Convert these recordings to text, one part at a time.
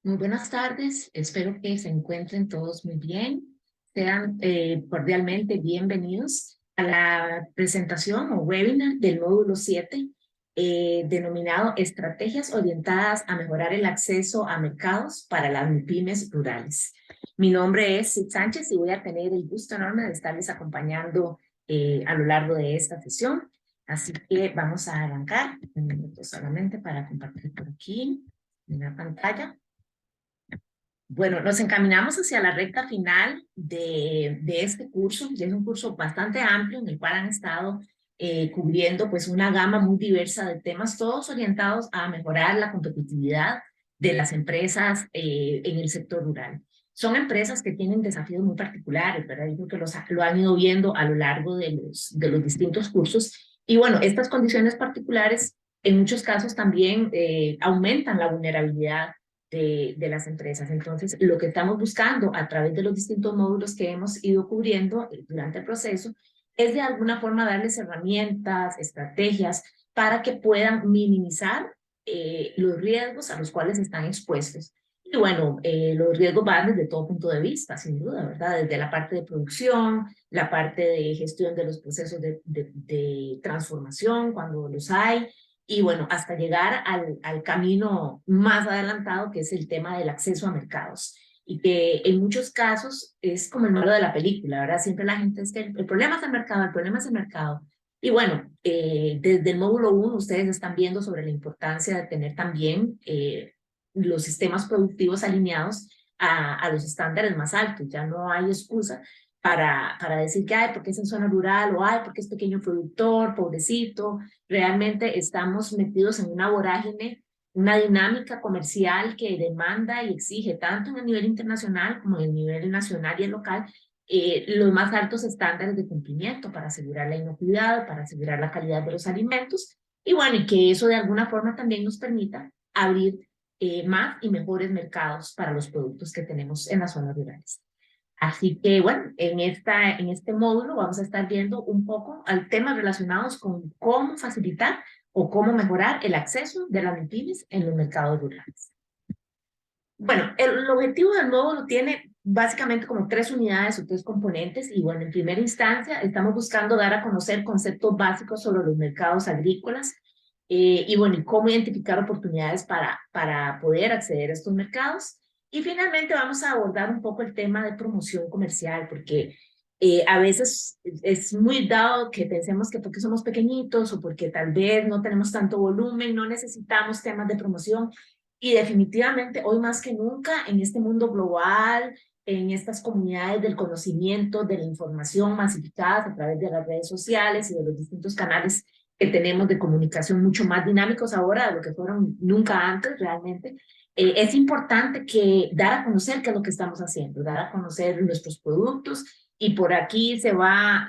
Muy buenas tardes, espero que se encuentren todos muy bien. Sean cordialmente bienvenidos a la presentación o webinar del módulo 7, denominado Estrategias orientadas a mejorar el acceso a mercados para las MIPYMES rurales. Mi nombre es Sid Sánchez y voy a tener el gusto enorme de estarles acompañando a lo largo de esta sesión. Así que vamos a arrancar un minuto solamente para compartir por aquí en la pantalla. Bueno, nos encaminamos hacia la recta final de este curso. Ya es un curso bastante amplio en el cual han estado cubriendo pues una gama muy diversa de temas, todos orientados a mejorar la competitividad de las empresas en el sector rural. Son empresas que tienen desafíos muy particulares, ¿verdad? Yo creo que lo han ido viendo a lo largo de los distintos cursos. Y bueno, estas condiciones particulares en muchos casos también aumentan la vulnerabilidad de las empresas. Entonces, lo que estamos buscando a través de los distintos módulos que hemos ido cubriendo durante el proceso es de alguna forma darles herramientas, estrategias para que puedan minimizar los riesgos a los cuales están expuestos. Y bueno, los riesgos van desde todo punto de vista, sin duda, ¿verdad? Desde la parte de producción, la parte de gestión de los procesos de transformación, cuando los hay, y bueno, hasta llegar al camino más adelantado, que es el tema del acceso a mercados. Y que en muchos casos es como el malo de la película, ¿verdad? Siempre la gente es que el problema es el mercado, el problema es el mercado. Y bueno, desde el módulo 1 ustedes están viendo sobre la importancia de tener también los sistemas productivos alineados a los estándares más altos. Ya no hay excusa para decir que, ay, porque es en zona rural, o ay, porque es pequeño productor, pobrecito. Realmente estamos metidos en una vorágine, una dinámica comercial que demanda y exige tanto en el nivel internacional como en el nivel nacional y el local los más altos estándares de cumplimiento para asegurar la inocuidad, para asegurar la calidad de los alimentos y bueno, y que eso de alguna forma también nos permita abrir más y mejores mercados para los productos que tenemos en las zonas rurales. Así que bueno, en este módulo vamos a estar viendo un poco al temas relacionados con cómo facilitar o cómo mejorar el acceso de las MIPYMES en los mercados rurales. Bueno, el objetivo del módulo tiene básicamente como tres unidades o tres componentes y bueno, en primera instancia estamos buscando dar a conocer conceptos básicos sobre los mercados agrícolas y bueno, y cómo identificar oportunidades para poder acceder a estos mercados. Y finalmente vamos a abordar un poco el tema de promoción comercial, porque a veces es muy dado que pensemos que porque somos pequeñitos o porque tal vez no tenemos tanto volumen, no necesitamos temas de promoción. Y definitivamente hoy más que nunca en este mundo global, en estas comunidades del conocimiento, de la información masificadas a través de las redes sociales y de los distintos canales que tenemos de comunicación mucho más dinámicos ahora de lo que fueron nunca antes realmente, es importante que dar a conocer qué es lo que estamos haciendo, dar a conocer nuestros productos y por aquí se va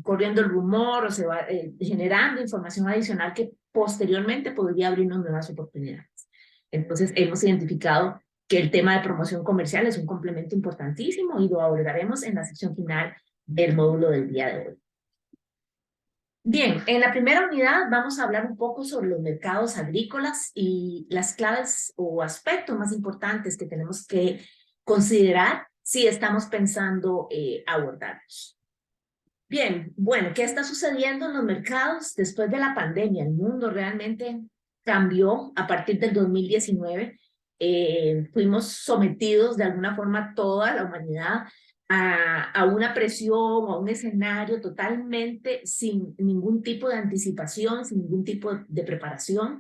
corriendo el rumor o se va generando información adicional que posteriormente podría abrirnos nuevas oportunidades. Entonces, hemos identificado que el tema de promoción comercial es un complemento importantísimo y lo abordaremos en la sección final del módulo del día de hoy. Bien, en la primera unidad vamos a hablar un poco sobre los mercados agrícolas y las claves o aspectos más importantes que tenemos que considerar si estamos pensando abordarlos. Bien, bueno, ¿qué está sucediendo en los mercados después de la pandemia? El mundo realmente cambió a partir del 2019. Fuimos sometidos de alguna forma toda la humanidad a una presión, a un escenario totalmente sin ningún tipo de anticipación, sin ningún tipo de preparación.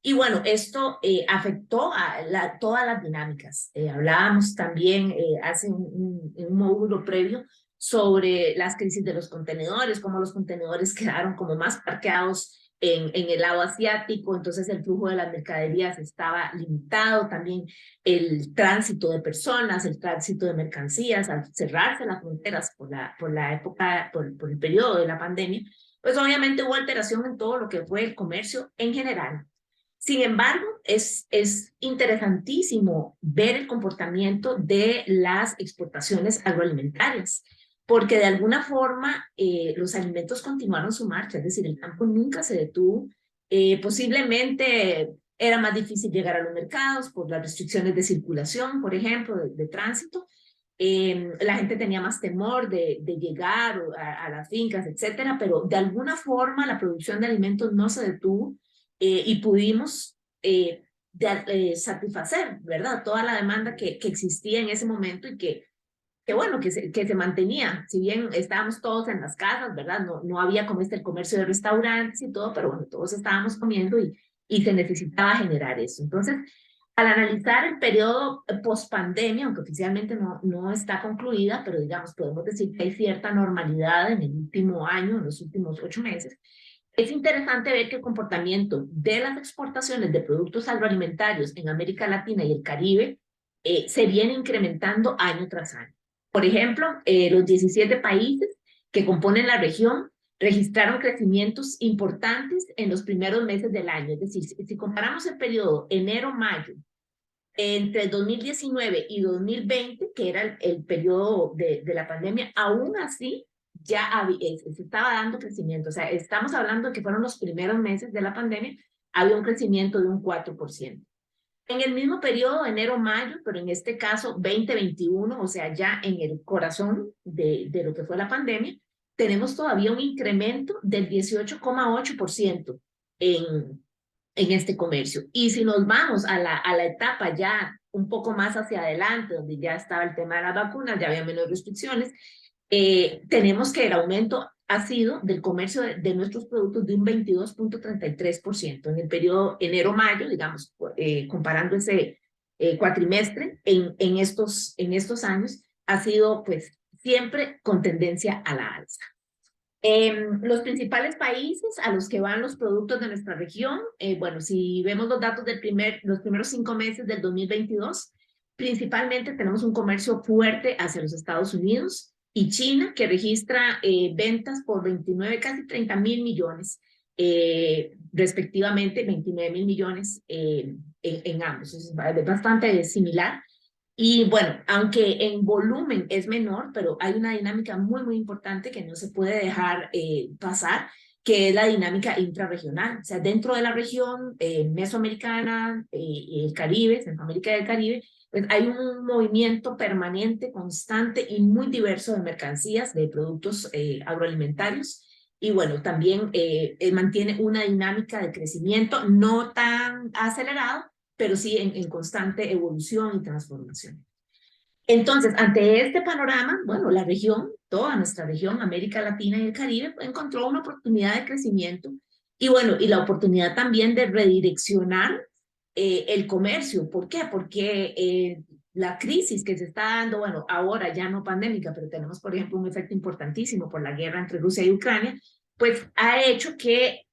Y bueno, esto afectó a todas las dinámicas. Hablábamos también hace un módulo previo sobre las crisis de los contenedores, cómo los contenedores quedaron como más parqueados en el lado asiático, entonces el flujo de las mercaderías estaba limitado, también el tránsito de personas, el tránsito de mercancías, al cerrarse las fronteras por la época, por el periodo de la pandemia, pues obviamente hubo alteración en todo lo que fue el comercio en general. Sin embargo, es interesantísimo ver el comportamiento de las exportaciones agroalimentarias, porque de alguna forma los alimentos continuaron su marcha, es decir, el campo nunca se detuvo. Posiblemente era más difícil llegar a los mercados por las restricciones de circulación, por ejemplo, de tránsito. La gente tenía más temor de llegar a las fincas, etcétera, pero de alguna forma la producción de alimentos no se detuvo y pudimos satisfacer, ¿verdad? Toda la demanda que existía en ese momento y que bueno, que se mantenía, si bien estábamos todos en las casas, ¿verdad? No había como el comercio de restaurantes y todo, pero bueno, todos estábamos comiendo y se necesitaba generar eso. Entonces, al analizar el periodo post-pandemia, aunque oficialmente no está concluida, pero digamos, podemos decir que hay cierta normalidad en el último año, en los últimos 8 meses, es interesante ver que el comportamiento de las exportaciones de productos agroalimentarios en América Latina y el Caribe se viene incrementando año tras año. Por ejemplo, los 17 países que componen la región registraron crecimientos importantes en los primeros meses del año. Es decir, si comparamos el periodo enero-mayo entre 2019 y 2020, que era el periodo de la pandemia, aún así ya se estaba dando crecimiento. O sea, estamos hablando de que fueron los primeros meses de la pandemia, había un crecimiento de un 4%. En el mismo periodo, enero-mayo, pero en este caso 2021, o sea, ya en el corazón de lo que fue la pandemia, tenemos todavía un incremento del 18,8% en este comercio. Y si nos vamos a la etapa ya un poco más hacia adelante, donde ya estaba el tema de las vacunas, ya había menos restricciones, tenemos que el aumento ha sido del comercio de nuestros productos de un 22,33% en el periodo enero-mayo, digamos, comparando ese cuatrimestre en estos años, ha sido pues siempre con tendencia a la alza. Los principales países a los que van los productos de nuestra región, bueno, si vemos los datos los primeros 5 meses del 2022, principalmente tenemos un comercio fuerte hacia los Estados Unidos y China, que registra ventas por 29, casi 30.000 millones, respectivamente 29.000 millones en ambos. Es bastante similar. Y bueno, aunque en volumen es menor, pero hay una dinámica muy importante que no se puede dejar pasar, que es la dinámica intrarregional. O sea, dentro de la región mesoamericana y el Caribe, Centroamérica y el Caribe, pues hay un movimiento permanente, constante y muy diverso de mercancías, de productos agroalimentarios. Y bueno, también mantiene una dinámica de crecimiento no tan acelerado, pero sí en constante evolución y transformación. Entonces, ante este panorama, bueno, la región, toda nuestra región, América Latina y el Caribe, encontró una oportunidad de crecimiento y bueno, y la oportunidad también de redireccionar el comercio. ¿Por qué? Porque la crisis que se está dando, bueno, ahora ya no pandémica, pero tenemos, por ejemplo, un efecto importantísimo por la guerra entre Rusia y Ucrania, pues ha hecho que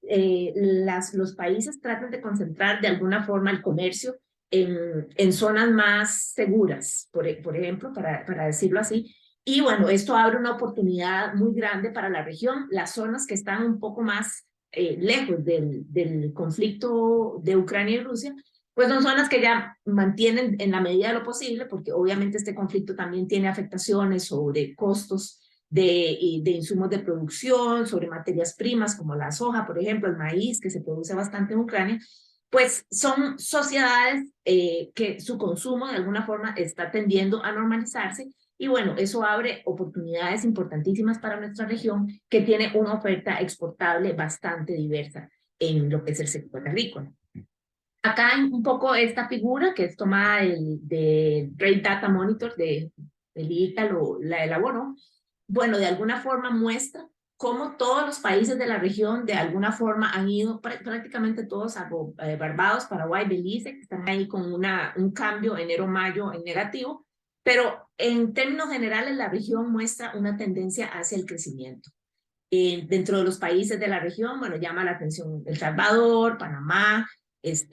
los países traten de concentrar de alguna forma el comercio en zonas más seguras, por ejemplo, para decirlo así. Y bueno, esto abre una oportunidad muy grande para la región. Las zonas que están un poco más lejos del conflicto de Ucrania y Rusia, pues son zonas que ya mantienen en la medida de lo posible, porque obviamente este conflicto también tiene afectaciones sobre costos de insumos de producción, sobre materias primas como la soja, por ejemplo, el maíz, que se produce bastante en Ucrania, pues son sociedades que su consumo de alguna forma está tendiendo a normalizarse y bueno, eso abre oportunidades importantísimas para nuestra región que tiene una oferta exportable bastante diversa en lo que es el sector agrícola. Acá hay un poco esta figura que es tomada de Trade Data Monitor del ITA, la elaboró. Bueno, de alguna forma muestra cómo todos los países de la región de alguna forma han ido, prácticamente todos, salvo Barbados, Paraguay, Belice, que están ahí con un cambio enero-mayo en negativo, pero en términos generales la región muestra una tendencia hacia el crecimiento. Dentro de los países de la región, bueno, llama la atención El Salvador, Panamá,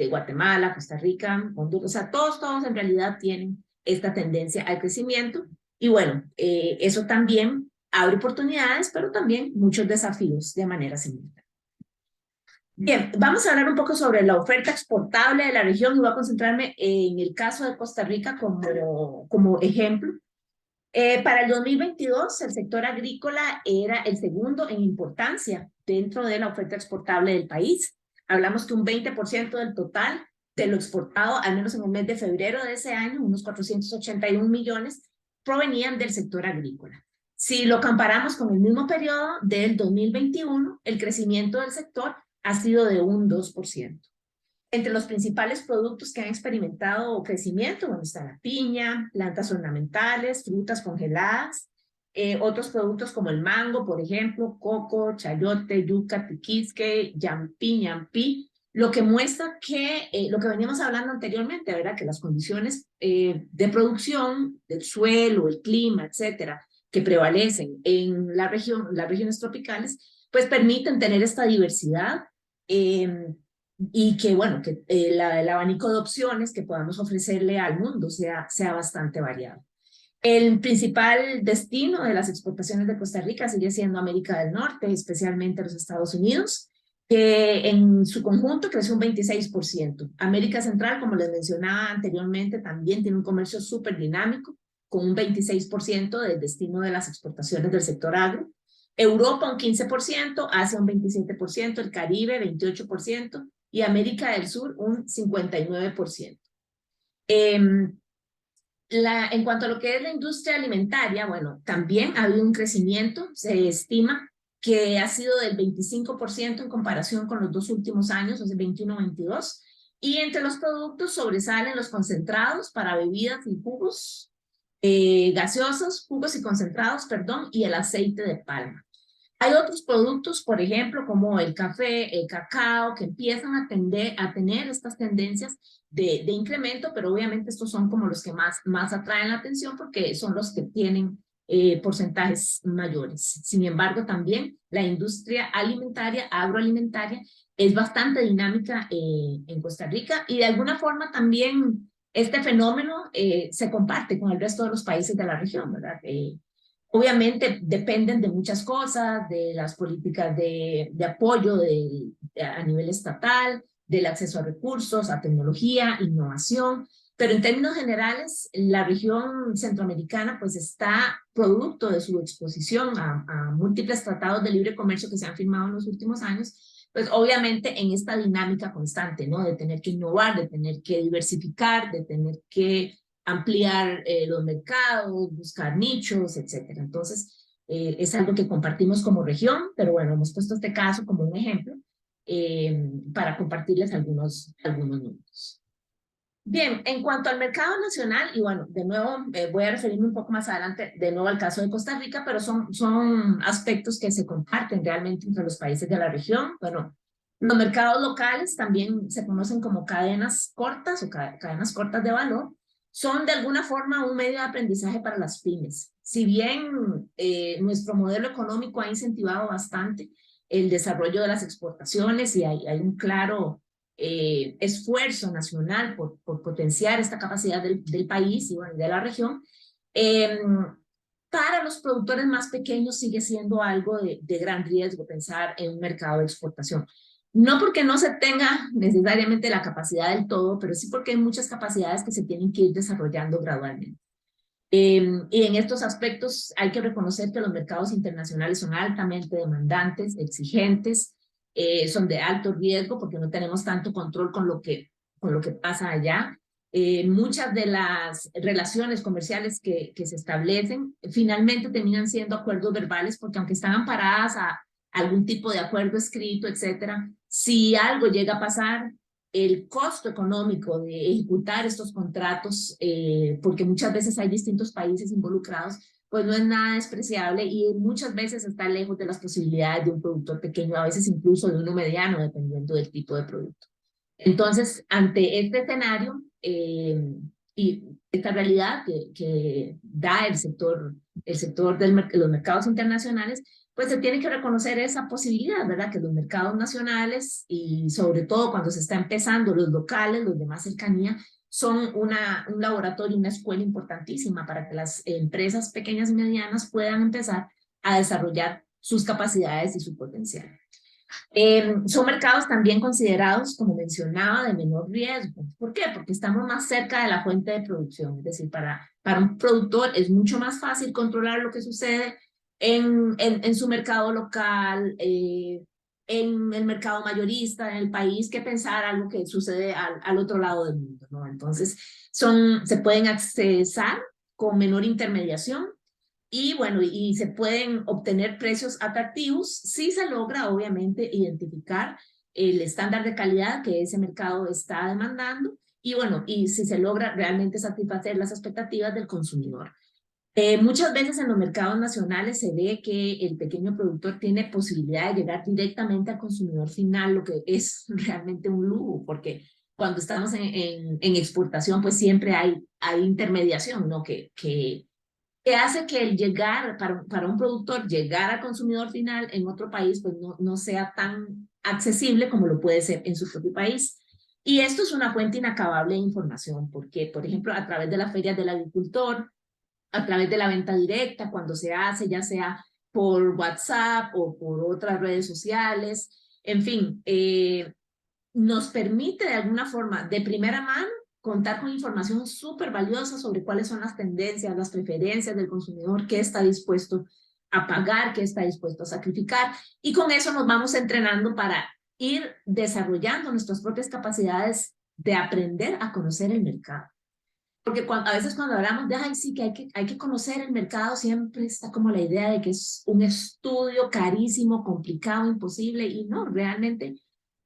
Guatemala, Costa Rica, Honduras, o sea, todos en realidad tienen esta tendencia al crecimiento y bueno, eso también abre oportunidades, pero también muchos desafíos de manera simultánea. Bien, vamos a hablar un poco sobre la oferta exportable de la región y voy a concentrarme en el caso de Costa Rica como ejemplo. Para el 2022, el sector agrícola era el segundo en importancia dentro de la oferta exportable del país. Hablamos que un 20% del total de lo exportado, al menos en el mes de febrero de ese año, unos 481 millones, provenían del sector agrícola. Si lo comparamos con el mismo periodo del 2021, el crecimiento del sector ha sido de un 2%. Entre los principales productos que han experimentado crecimiento, bueno, está la piña, plantas ornamentales, frutas congeladas, otros productos como el mango, por ejemplo, coco, chayote, yuca, tiquisque, yampi, ñampí, lo que muestra que lo que veníamos hablando anteriormente, ¿verdad? Que las condiciones de producción del suelo, el clima, etcétera, que prevalecen en la región, las regiones tropicales, pues permiten tener esta diversidad y que, bueno, que el abanico de opciones que podamos ofrecerle al mundo sea bastante variado. El principal destino de las exportaciones de Costa Rica sigue siendo América del Norte, especialmente los Estados Unidos, que en su conjunto creció un 26%. América Central, como les mencionaba anteriormente, también tiene un comercio súper dinámico, con un 26% del destino de las exportaciones del sector agro. Europa un 15%, Asia un 27%, el Caribe 28% y América del Sur un 59%. En cuanto a lo que es la industria alimentaria, bueno, también ha habido un crecimiento, se estima que ha sido del 25% en comparación con los dos últimos años, o sea, 21-22, y entre los productos sobresalen los concentrados para bebidas y jugos, gaseosos, jugos y concentrados, perdón, y el aceite de palma. Hay otros productos, por ejemplo, como el café, el cacao, que empiezan a tener estas tendencias de incremento, pero obviamente estos son como los que más atraen la atención porque son los que tienen porcentajes mayores. Sin embargo, también la industria alimentaria, agroalimentaria, es bastante dinámica en Costa Rica y de alguna forma también este fenómeno se comparte con el resto de los países de la región, ¿verdad? Obviamente dependen de muchas cosas, de las políticas de apoyo a nivel estatal, del acceso a recursos, a tecnología, innovación, pero en términos generales, la región centroamericana pues está producto de su exposición a múltiples tratados de libre comercio que se han firmado en los últimos años, pues obviamente en esta dinámica constante, ¿no? De tener que innovar, de tener que diversificar, de tener que ampliar los mercados, buscar nichos, etcétera. Entonces, es algo que compartimos como región, pero bueno, hemos puesto este caso como un ejemplo para compartirles algunos números. Bien, en cuanto al mercado nacional, y bueno, de nuevo voy a referirme un poco más adelante de nuevo al caso de Costa Rica, pero son aspectos que se comparten realmente entre los países de la región. Bueno, los mercados locales también se conocen como cadenas cortas o cadenas cortas de valor, son de alguna forma un medio de aprendizaje para las pymes. Si bien nuestro modelo económico ha incentivado bastante el desarrollo de las exportaciones y hay un claro esfuerzo nacional por potenciar esta capacidad del país y bueno, de la región, para los productores más pequeños sigue siendo algo de gran riesgo pensar en un mercado de exportación. No porque no se tenga necesariamente la capacidad del todo, pero sí porque hay muchas capacidades que se tienen que ir desarrollando gradualmente. Y en estos aspectos hay que reconocer que los mercados internacionales son altamente demandantes, exigentes, son de alto riesgo porque no tenemos tanto control con lo que pasa allá. Muchas de las relaciones comerciales que se establecen finalmente terminan siendo acuerdos verbales porque aunque están amparadas a algún tipo de acuerdo escrito, etcétera, si algo llega a pasar, el costo económico de ejecutar estos contratos, porque muchas veces hay distintos países involucrados, pues no es nada despreciable y muchas veces está lejos de las posibilidades de un productor pequeño, a veces incluso de uno mediano, dependiendo del tipo de producto. Entonces, ante este escenario y esta realidad que da el sector de los mercados internacionales, pues se tiene que reconocer esa posibilidad, ¿verdad? Que los mercados nacionales y sobre todo cuando se está empezando los locales, los de más cercanía, son un laboratorio, una escuela importantísima para que las empresas pequeñas y medianas puedan empezar a desarrollar sus capacidades y su potencial. Son mercados también considerados, como mencionaba, de menor riesgo. ¿Por qué? Porque estamos más cerca de la fuente de producción. Es decir, para un productor es mucho más fácil controlar lo que sucede en su mercado local, en el mercado mayorista, en el país, que pensar algo que sucede al otro lado del mundo, ¿no? Entonces, se pueden accesar con menor intermediación y bueno, y se pueden obtener precios atractivos si se logra, obviamente, identificar el estándar de calidad que ese mercado está demandando y bueno, y si se logra realmente satisfacer las expectativas del consumidor. Muchas veces en los mercados nacionales se ve que el pequeño productor tiene posibilidad de llegar directamente al consumidor final, lo que es realmente un lujo, porque cuando estamos en exportación, pues siempre hay intermediación, ¿no? Que hace que el llegar, para un productor, llegar al consumidor final en otro país, pues no sea tan accesible como lo puede ser en su propio país. Y esto es una fuente inacabable de información, porque, por ejemplo, a través de las ferias del agricultor, a través de la venta directa, cuando se hace, ya sea por WhatsApp o por otras redes sociales, en fin, nos permite de alguna forma, de primera mano, contar con información súper valiosa sobre cuáles son las tendencias, las preferencias del consumidor, qué está dispuesto a pagar, qué está dispuesto a sacrificar, y con eso nos vamos entrenando para ir desarrollando nuestras propias capacidades de aprender a conocer el mercado. Porque a veces cuando hablamos de, ay, sí, que hay que conocer el mercado, siempre está como la idea de que es un estudio carísimo, complicado, imposible, y no, realmente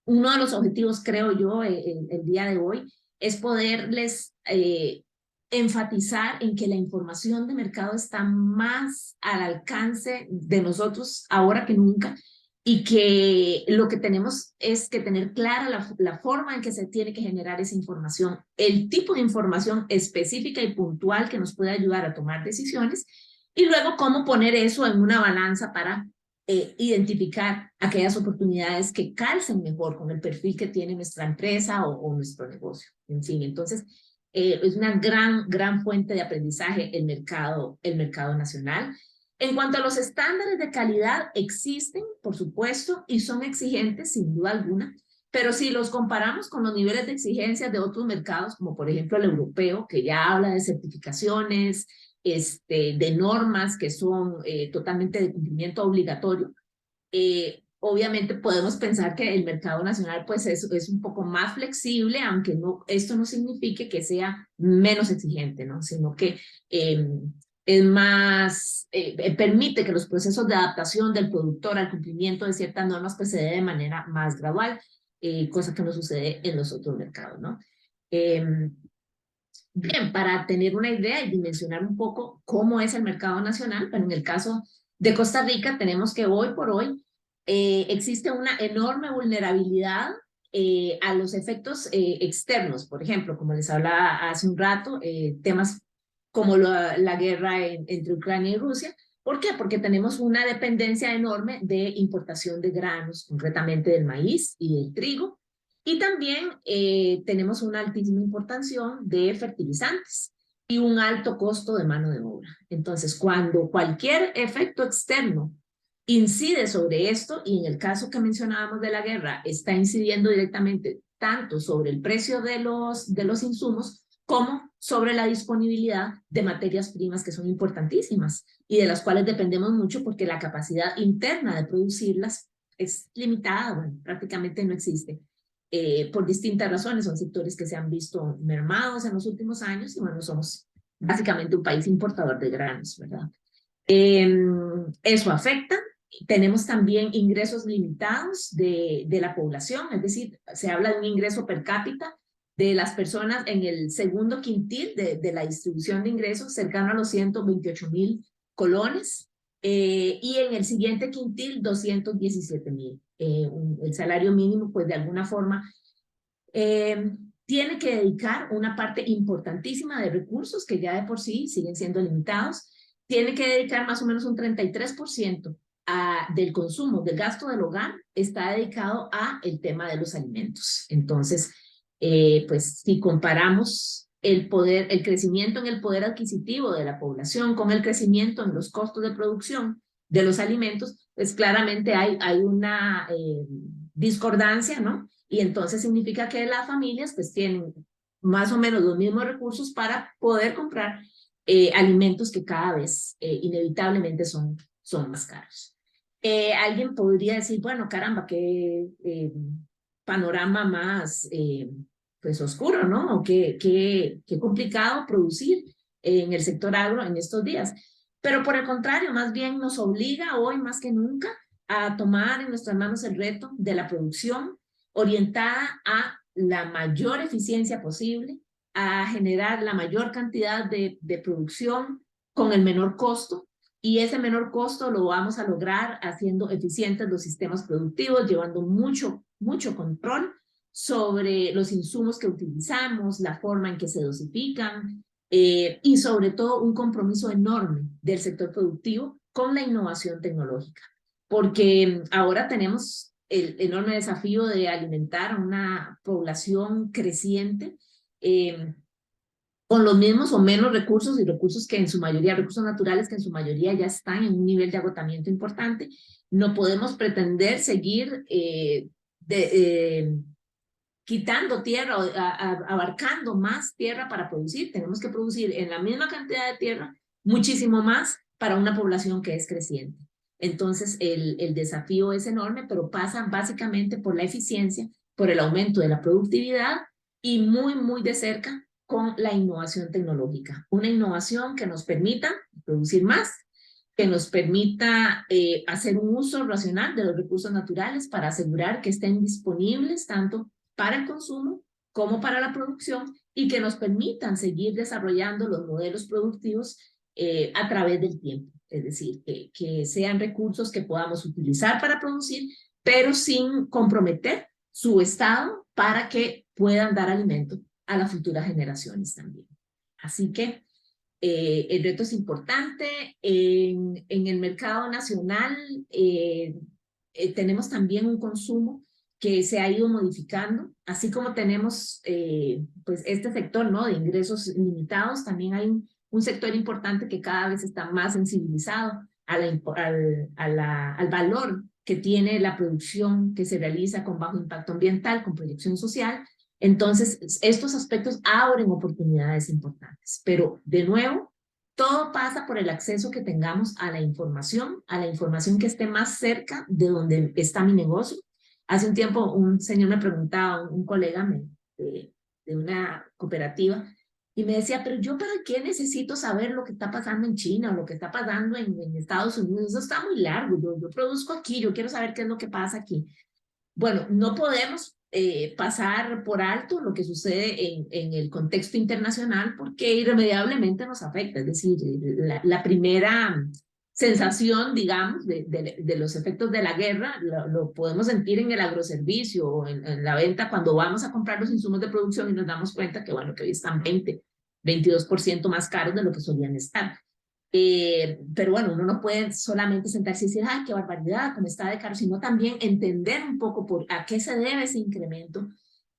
uno de los objetivos, creo yo, el día de hoy, es poderles enfatizar en que la información de mercado está más al alcance de nosotros ahora que nunca y que lo que tenemos es que tener clara la forma en que se tiene que generar esa información, el tipo de información específica y puntual que nos puede ayudar a tomar decisiones y luego cómo poner eso en una balanza para identificar aquellas oportunidades que calcen mejor con el perfil que tiene nuestra empresa o nuestro negocio. En fin, entonces es una gran fuente de aprendizaje el mercado nacional. En cuanto a los estándares de calidad, existen, por supuesto, y son exigentes sin duda alguna, pero si los comparamos con los niveles de exigencia de otros mercados, como por ejemplo el europeo, que ya habla de certificaciones, de normas que son totalmente de cumplimiento obligatorio, obviamente podemos pensar que el mercado nacional pues es un poco más flexible, aunque no, esto no signifique que sea menos exigente, ¿no? Sino que es más, permite que los procesos de adaptación del productor al cumplimiento de ciertas normas pues se dé de manera más gradual, cosa que no sucede en los otros mercados, ¿no? Bien, para tener una idea y dimensionar un poco cómo es el mercado nacional, pero en el caso de Costa Rica tenemos que hoy por hoy existe una enorme vulnerabilidad a los efectos externos, por ejemplo, como les hablaba hace un rato, temas como la guerra entre Ucrania y Rusia. ¿Por qué? Porque tenemos una dependencia enorme de importación de granos, concretamente del maíz y del trigo, y también tenemos una altísima importación de fertilizantes y un alto costo de mano de obra. Entonces, cuando cualquier efecto externo incide sobre esto, y en el caso que mencionábamos de la guerra, está incidiendo directamente tanto sobre el precio de los insumos como sobre la disponibilidad de materias primas que son importantísimas y de las cuales dependemos mucho porque la capacidad interna de producirlas es limitada, bueno, prácticamente no existe por distintas razones. Son sectores que se han visto mermados en los últimos años y bueno, somos básicamente un país importador de granos, ¿verdad? Eso afecta. Tenemos también ingresos limitados de la población, es decir, se habla de un ingreso per cápita de las personas en el segundo quintil de la distribución de ingresos, cercano a los 128.000 colones, y en el siguiente quintil 217.000. El salario mínimo, pues de alguna forma, eh, tiene que dedicar una parte importantísima de recursos que ya de por sí siguen siendo limitados, tiene que dedicar más o menos un 33% del consumo, del gasto del hogar, está dedicado a el tema de los alimentos. Entonces, pues si comparamos el crecimiento en el poder adquisitivo de la población con el crecimiento en los costos de producción de los alimentos, pues claramente hay una discordancia, ¿no? Y entonces significa que las familias pues tienen más o menos los mismos recursos para poder comprar alimentos que cada vez inevitablemente son más caros. Alguien podría decir, bueno, caramba, qué panorama más pues oscuro, ¿no? O qué complicado producir en el sector agro en estos días. Pero por el contrario, más bien nos obliga hoy más que nunca a tomar en nuestras manos el reto de la producción orientada a la mayor eficiencia posible, a generar la mayor cantidad de producción con el menor costo, y ese menor costo lo vamos a lograr haciendo eficientes los sistemas productivos, llevando mucho control sobre los insumos que utilizamos, la forma en que se dosifican y sobre todo un compromiso enorme del sector productivo con la innovación tecnológica. Porque ahora tenemos el enorme desafío de alimentar a una población creciente con los mismos o menos recursos y recursos que en su mayoría, recursos naturales que en su mayoría ya están en un nivel de agotamiento importante. No podemos pretender seguir quitando tierra, abarcando más tierra para producir. Tenemos que producir en la misma cantidad de tierra muchísimo más para una población que es creciente. Entonces, el desafío es enorme, pero pasa básicamente por la eficiencia, por el aumento de la productividad y muy de cerca con la innovación tecnológica. Una innovación que nos permita producir más, que nos permita hacer un uso racional de los recursos naturales para asegurar que estén disponibles tanto para el consumo como para la producción y que nos permitan seguir desarrollando los modelos productivos a través del tiempo. Es decir, que sean recursos que podamos utilizar para producir, pero sin comprometer su estado para que puedan dar alimento a las futuras generaciones también. Así que el reto es importante. En el mercado nacional tenemos también un consumo que se ha ido modificando, así como tenemos pues este sector, ¿no?, de ingresos limitados, también hay un sector importante que cada vez está más sensibilizado al valor que tiene la producción que se realiza con bajo impacto ambiental, con proyección social. Entonces, estos aspectos abren oportunidades importantes, pero de nuevo, todo pasa por el acceso que tengamos a la información que esté más cerca de donde está mi negocio. Hace un tiempo un señor me preguntaba, un colega de una cooperativa, y me decía, pero yo para qué necesito saber lo que está pasando en China o lo que está pasando en Estados Unidos, eso está muy largo, yo produzco aquí, yo quiero saber qué es lo que pasa aquí. Bueno, no podemos pasar por alto lo que sucede en el contexto internacional porque irremediablemente nos afecta. Es decir, la primera sensación, digamos, de los efectos de la guerra lo podemos sentir en el agroservicio o en la venta cuando vamos a comprar los insumos de producción y nos damos cuenta que, bueno, que hoy están 22% más caros de lo que solían estar. Pero bueno, uno no puede solamente sentarse y decir, ¡ay, qué barbaridad, cómo está de caro!, sino también entender un poco a qué se debe ese incremento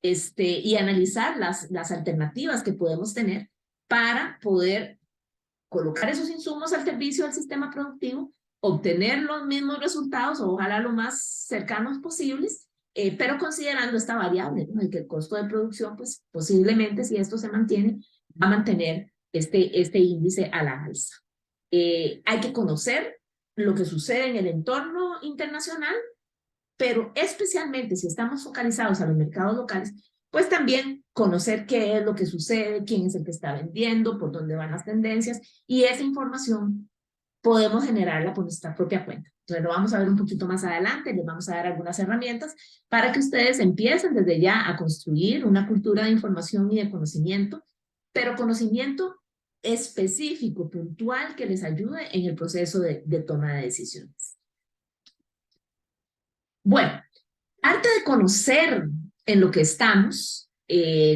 y analizar las alternativas que podemos tener para poder colocar esos insumos al servicio del sistema productivo, obtener los mismos resultados o ojalá lo más cercanos posibles, pero considerando esta variable, ¿no?, de que el costo de producción, pues posiblemente si esto se mantiene, va a mantener este índice a la alza. Hay que conocer lo que sucede en el entorno internacional, pero especialmente si estamos focalizados a los mercados locales, pues también conocer qué es lo que sucede, quién es el que está vendiendo, por dónde van las tendencias, y esa información podemos generarla por nuestra propia cuenta. Entonces lo vamos a ver un poquito más adelante, les vamos a dar algunas herramientas para que ustedes empiecen desde ya a construir una cultura de información y de conocimiento, pero conocimiento específico, puntual, que les ayude en el proceso de toma de decisiones. Bueno, arte de conocer en lo que estamos,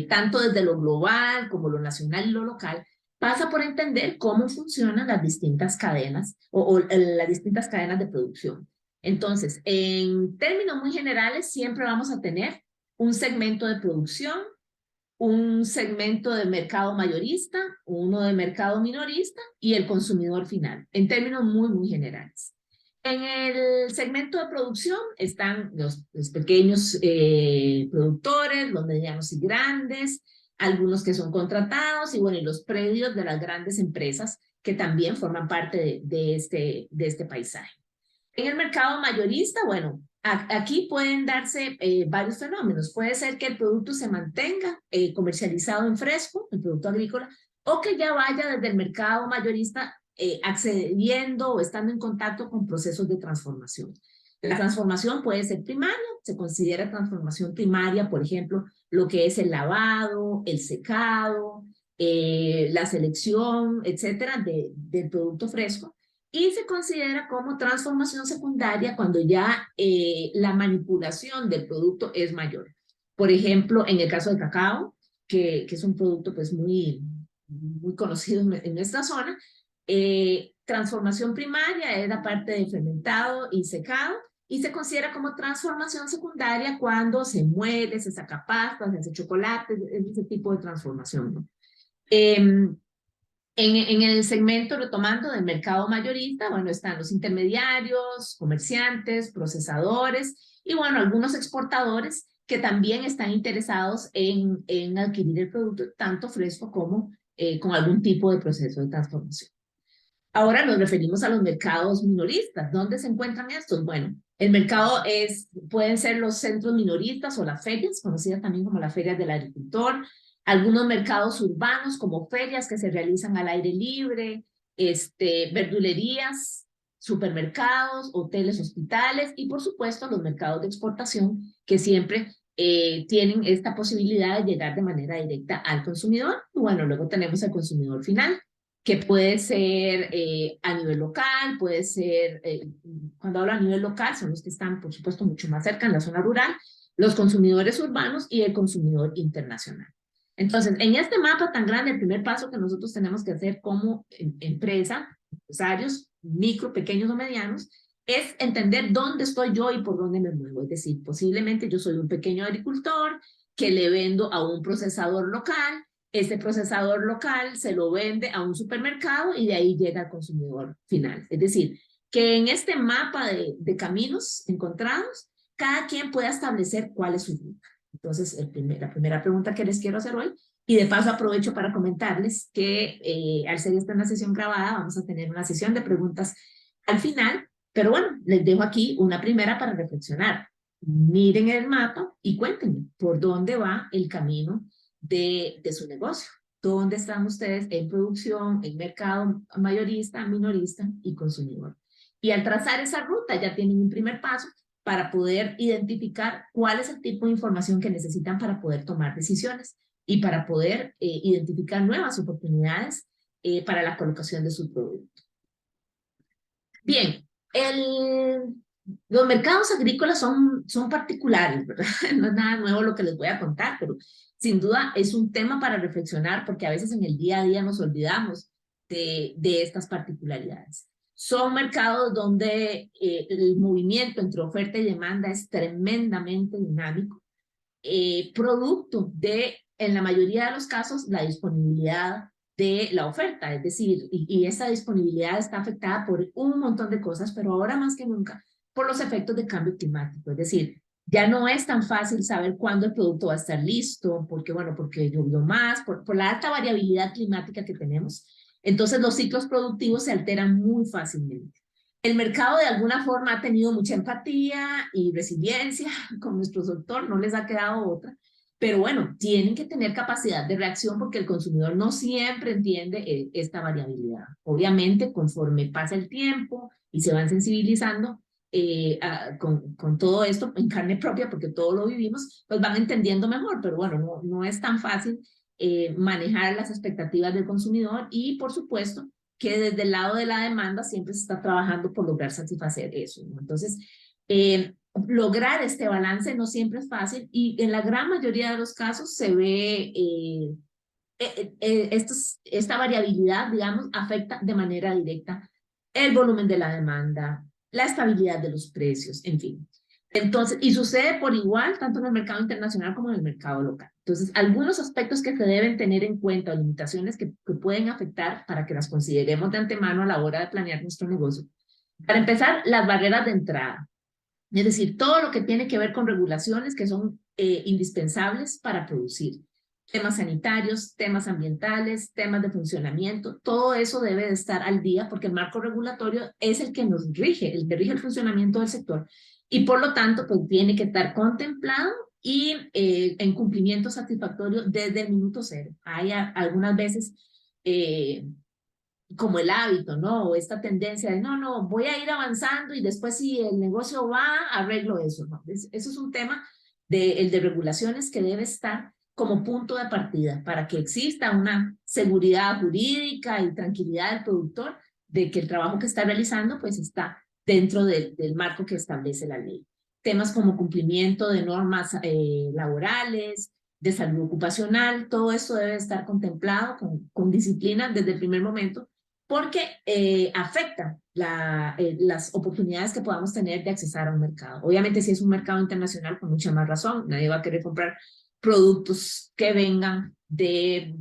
tanto desde lo global como lo nacional y lo local, pasa por entender cómo funcionan las distintas cadenas o las distintas cadenas de producción. Entonces, en términos muy generales, siempre vamos a tener un segmento de producción, un segmento de mercado mayorista, uno de mercado minorista y el consumidor final, en términos muy generales. En el segmento de producción están los pequeños productores, los medianos y grandes, algunos que son contratados y bueno, y los predios de las grandes empresas que también forman parte de este paisaje. En el mercado mayorista, bueno, aquí pueden darse varios fenómenos. Puede ser que el producto se mantenga comercializado en fresco, el producto agrícola, o que ya vaya desde el mercado mayorista accediendo o estando en contacto con procesos de transformación. La transformación puede ser primaria, se considera transformación primaria, por ejemplo, lo que es el lavado, el secado, la selección, etcétera, del producto fresco. Y se considera como transformación secundaria cuando ya la manipulación del producto es mayor. Por ejemplo, en el caso del cacao, que es un producto pues muy conocido en nuestra zona, transformación primaria es la parte de fermentado y secado, y se considera como transformación secundaria cuando se muele, se saca pasta, se hace chocolate, es ese tipo de transformación, ¿no? En el segmento, retomando, del mercado mayorista, bueno, están los intermediarios, comerciantes, procesadores y, bueno, algunos exportadores que también están interesados en adquirir el producto tanto fresco como con algún tipo de proceso de transformación. Ahora nos referimos a los mercados minoristas. ¿Dónde se encuentran estos? Bueno, el mercado pueden ser los centros minoristas o las ferias, conocidas también como las ferias del agricultor, algunos mercados urbanos como ferias que se realizan al aire libre, verdulerías, supermercados, hoteles, hospitales y por supuesto los mercados de exportación que siempre tienen esta posibilidad de llegar de manera directa al consumidor. Bueno, luego tenemos al consumidor final, que puede ser a nivel local, puede ser, cuando hablo a nivel local, son los que están, por supuesto, mucho más cerca en la zona rural, los consumidores urbanos y el consumidor internacional. Entonces, en este mapa tan grande, el primer paso que nosotros tenemos que hacer como empresa, empresarios, micro, pequeños o medianos, es entender dónde estoy yo y por dónde me muevo. Es decir, posiblemente yo soy un pequeño agricultor que le vendo a un procesador local, este procesador local se lo vende a un supermercado y de ahí llega al consumidor final. Es decir, que en este mapa de caminos encontrados, cada quien pueda establecer cuál es su ruta. Entonces, la primera pregunta que les quiero hacer hoy, y de paso aprovecho para comentarles que al ser esta una sesión grabada, vamos a tener una sesión de preguntas al final, pero bueno, les dejo aquí una primera para reflexionar. Miren el mapa y cuéntenme por dónde va el camino de su negocio. ¿Dónde están ustedes en producción, en mercado mayorista, minorista y consumidor? Y al trazar esa ruta ya tienen un primer paso para poder identificar cuál es el tipo de información que necesitan para poder tomar decisiones y para poder identificar nuevas oportunidades para la colocación de su producto. Bien, los mercados agrícolas son particulares, ¿verdad? No es nada nuevo lo que les voy a contar, pero sin duda es un tema para reflexionar porque a veces en el día a día nos olvidamos de estas particularidades. Son mercados donde el movimiento entre oferta y demanda es tremendamente dinámico, producto de, en la mayoría de los casos, la disponibilidad de la oferta, es decir, y esa disponibilidad está afectada por un montón de cosas, pero ahora más que nunca por los efectos de cambio climático, es decir, ya no es tan fácil saber cuándo el producto va a estar listo, porque bueno, porque llovió más, por la alta variabilidad climática que tenemos, entonces los ciclos productivos se alteran muy fácilmente. El mercado de alguna forma ha tenido mucha empatía y resiliencia con nuestro sector, no les ha quedado otra, pero bueno, tienen que tener capacidad de reacción porque el consumidor no siempre entiende esta variabilidad. Obviamente, conforme pasa el tiempo y se van sensibilizando con todo esto en carne propia, porque todo lo vivimos, pues van entendiendo mejor, pero bueno, no es tan fácil manejar las expectativas del consumidor y, por supuesto, que desde el lado de la demanda siempre se está trabajando por lograr satisfacer eso, ¿no? Entonces, lograr este balance no siempre es fácil y en la gran mayoría de los casos se ve esta variabilidad, digamos, afecta de manera directa el volumen de la demanda, la estabilidad de los precios, en fin. Entonces, y sucede por igual tanto en el mercado internacional como en el mercado local. Entonces, algunos aspectos que se deben tener en cuenta, o limitaciones que pueden afectar para que las consideremos de antemano a la hora de planear nuestro negocio. Para empezar, las barreras de entrada. Es decir, todo lo que tiene que ver con regulaciones que son indispensables para producir. temas sanitarios, temas ambientales, temas de funcionamiento, todo eso debe de estar al día porque el marco regulatorio es el que nos rige, el que rige el funcionamiento del sector y por lo tanto pues tiene que estar contemplado y en cumplimiento satisfactorio desde el minuto cero. Hay algunas veces como el hábito, ¿no? O esta tendencia de, no, voy a ir avanzando y después si el negocio va, arreglo eso, ¿no? Eso es un tema el de regulaciones que debe estar como punto de partida para que exista una seguridad jurídica y tranquilidad del productor de que el trabajo que está realizando pues está dentro del marco que establece la ley. Temas como cumplimiento de normas laborales, de salud ocupacional, todo esto debe estar contemplado con disciplina desde el primer momento porque afecta las oportunidades que podamos tener de accesar a un mercado. Obviamente si es un mercado internacional, con mucha más razón, nadie va a querer comprar productos que vengan de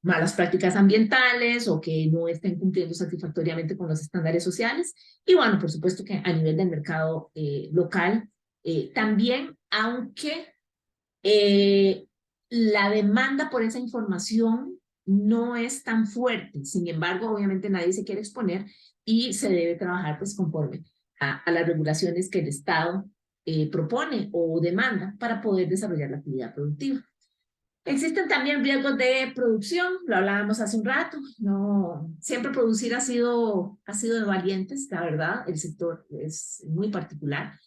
malas prácticas ambientales o que no estén cumpliendo satisfactoriamente con los estándares sociales. Y bueno, por supuesto que a nivel del mercado local, también, aunque la demanda por esa información no es tan fuerte. Sin embargo, obviamente nadie se quiere exponer y se debe trabajar pues conforme a las regulaciones que el Estado propone o demanda para poder desarrollar la actividad productiva. Existen también riesgos de producción, lo hablábamos hace un rato, no, siempre producir ha sido de valientes, la verdad, el sector es muy particular.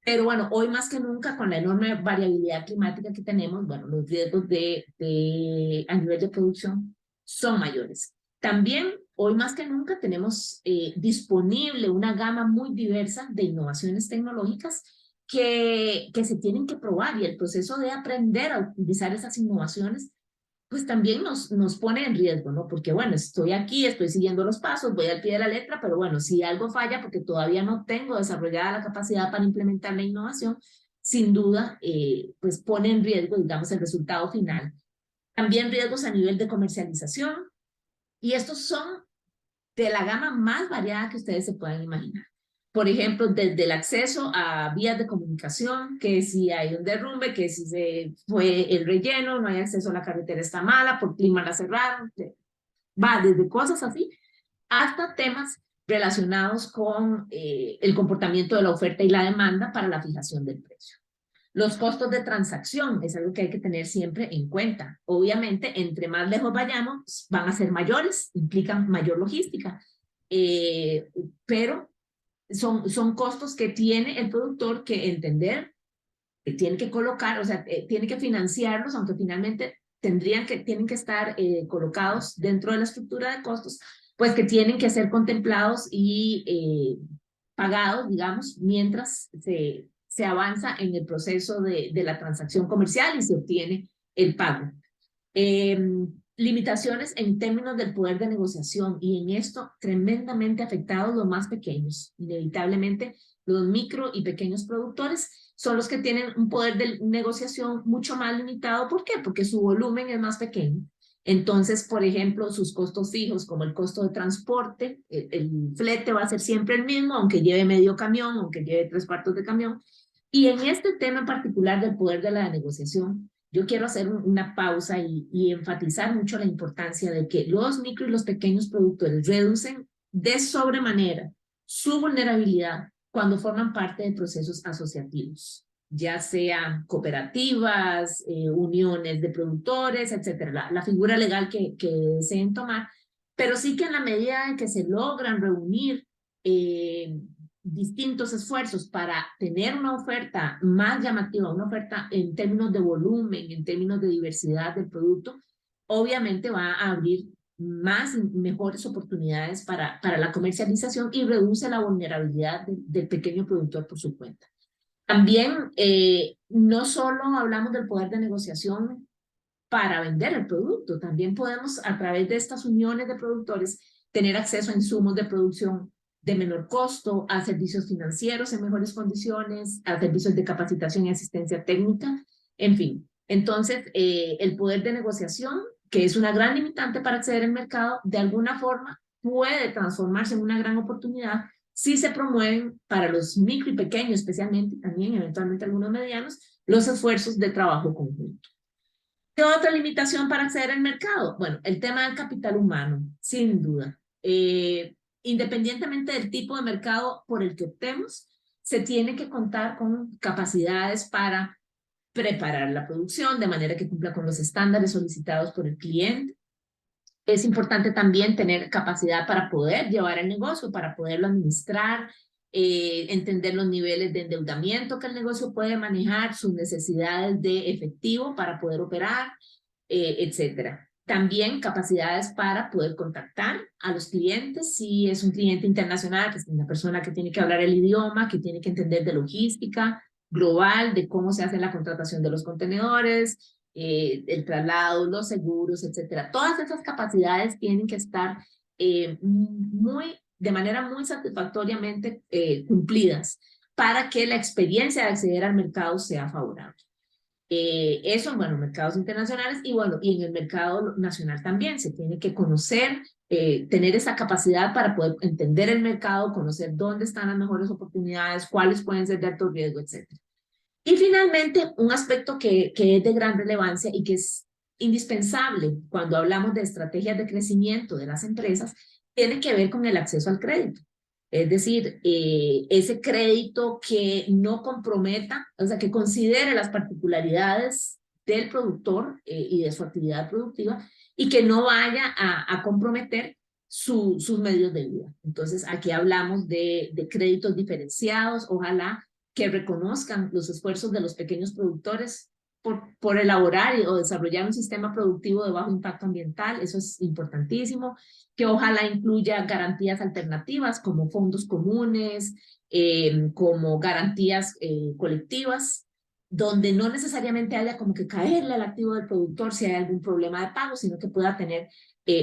Pero bueno, hoy más que nunca, con la enorme variabilidad climática que tenemos, bueno, los riesgos a nivel de producción son mayores. También, hoy más que nunca, tenemos disponible una gama muy diversa de innovaciones tecnológicas que se tienen que probar y el proceso de aprender a utilizar esas innovaciones pues también nos pone en riesgo, ¿no? Porque bueno, estoy aquí, estoy siguiendo los pasos, voy al pie de la letra, pero bueno, si algo falla porque todavía no tengo desarrollada la capacidad para implementar la innovación, sin duda, pues pone en riesgo, digamos, el resultado final. También riesgos a nivel de comercialización, y estos son de la gama más variada que ustedes se puedan imaginar. Por ejemplo, desde el acceso a vías de comunicación, que si hay un derrumbe, que si se fue el relleno, no hay acceso a la carretera, está mala, por clima la cerraron, va desde cosas así hasta temas relacionados con el comportamiento de la oferta y la demanda para la fijación del precio. Los costos de transacción es algo que hay que tener siempre en cuenta. Obviamente, entre más lejos vayamos, van a ser mayores, implican mayor logística, eh, pero son costos que tiene el productor que entender, que tiene que colocar, o sea, tiene que financiarlos, aunque finalmente tienen que estar colocados dentro de la estructura de costos, pues que tienen que ser contemplados y pagados, digamos, mientras se avanza en el proceso de la transacción comercial y se obtiene el pago. Eh, Limitaciones en términos del poder de negociación y en esto tremendamente afectados los más pequeños. Inevitablemente los micro y pequeños productores son los que tienen un poder de negociación mucho más limitado. ¿Por qué? Porque su volumen es más pequeño. Entonces, por ejemplo, sus costos fijos, como el costo de transporte, el flete va a ser siempre el mismo, aunque lleve medio camión, aunque lleve 3/4 de camión. Y en este tema en particular del poder de la negociación, yo quiero hacer una pausa y enfatizar mucho la importancia de que los micro y los pequeños productores reducen de sobremanera su vulnerabilidad cuando forman parte de procesos asociativos, ya sean cooperativas, uniones de productores, etcétera, la figura legal que deseen tomar, pero sí que en la medida en que se logran reunir distintos esfuerzos para tener una oferta más llamativa, una oferta en términos de volumen, en términos de diversidad del producto, obviamente va a abrir más y mejores oportunidades para la comercialización y reduce la vulnerabilidad del pequeño productor por su cuenta. También no solo hablamos del poder de negociación para vender el producto, también podemos a través de estas uniones de productores tener acceso a insumos de producción de menor costo, a servicios financieros en mejores condiciones, a servicios de capacitación y asistencia técnica, en fin. Entonces, el poder de negociación, que es una gran limitante para acceder al mercado, de alguna forma puede transformarse en una gran oportunidad si se promueven para los micro y pequeños, especialmente, también eventualmente algunos medianos, los esfuerzos de trabajo conjunto. ¿Qué otra limitación para acceder al mercado? Bueno, el tema del capital humano, sin duda. Independientemente del tipo de mercado por el que optemos, se tiene que contar con capacidades para preparar la producción de manera que cumpla con los estándares solicitados por el cliente. Es importante también tener capacidad para poder llevar el negocio, para poderlo administrar, entender los niveles de endeudamiento que el negocio puede manejar, sus necesidades de efectivo para poder operar, etcétera. También capacidades para poder contactar a los clientes, si es un cliente internacional, que es una persona que tiene que hablar el idioma, que tiene que entender de logística global, de cómo se hace la contratación de los contenedores, el traslado, los seguros, etcétera. Todas esas capacidades tienen que estar de manera muy satisfactoriamente cumplidas para que la experiencia de acceder al mercado sea favorable. Eso en, bueno, mercados internacionales y bueno, y en el mercado nacional también se tiene que conocer, tener esa capacidad para poder entender el mercado, conocer dónde están las mejores oportunidades, cuáles pueden ser de alto riesgo, etcétera. Y finalmente, un aspecto que es de gran relevancia y que es indispensable cuando hablamos de estrategias de crecimiento de las empresas, tiene que ver con el acceso al crédito. Es decir, ese crédito que no comprometa, o sea, que considere las particularidades del productor y de su actividad productiva y que no vaya a comprometer sus medios de vida. Entonces, aquí hablamos de créditos diferenciados, ojalá que reconozcan los esfuerzos de los pequeños productores por elaborar o desarrollar un sistema productivo de bajo impacto ambiental, eso es importantísimo, que ojalá incluya garantías alternativas como fondos comunes, como garantías colectivas, donde no necesariamente haya como que caerle al activo del productor si hay algún problema de pago, sino que pueda tener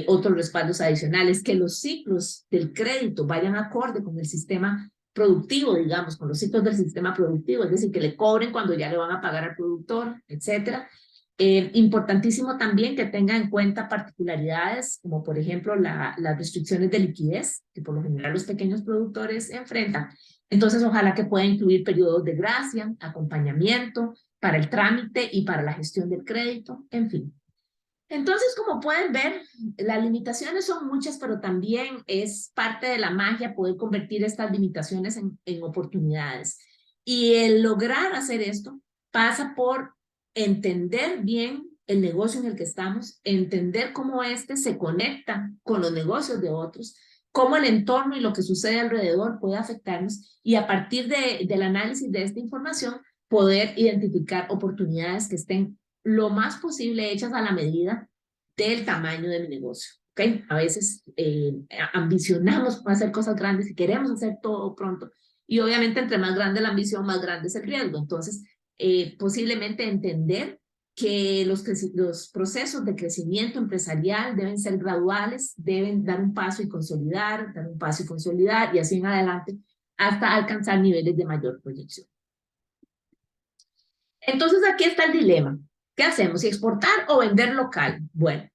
otros respaldos adicionales, que los ciclos del crédito vayan acorde con el sistema productivo, digamos, con los ciclos del sistema productivo, es decir, que le cobren cuando ya le van a pagar al productor, etcétera. Importantísimo también que tenga en cuenta particularidades, como por ejemplo las restricciones de liquidez, que por lo general los pequeños productores enfrentan. Entonces, ojalá que pueda incluir periodos de gracia, acompañamiento para el trámite y para la gestión del crédito, en fin. Entonces, como pueden ver, las limitaciones son muchas, pero también es parte de la magia poder convertir estas limitaciones en oportunidades. Y el lograr hacer esto pasa por entender bien el negocio en el que estamos, entender cómo éste se conecta con los negocios de otros, cómo el entorno y lo que sucede alrededor puede afectarnos y a partir del análisis de esta información poder identificar oportunidades que estén lo más posible hechas a la medida del tamaño de mi negocio. ¿Okay? A veces ambicionamos con hacer cosas grandes y queremos hacer todo pronto. Y obviamente entre más grande la ambición, más grande es el riesgo. Entonces, posiblemente entender que los procesos de crecimiento empresarial deben ser graduales, deben dar un paso y consolidar, dar un paso y consolidar, y así en adelante, hasta alcanzar niveles de mayor proyección. Entonces, aquí está el dilema. ¿Qué hacemos? ¿Si exportar o vender local? Bueno,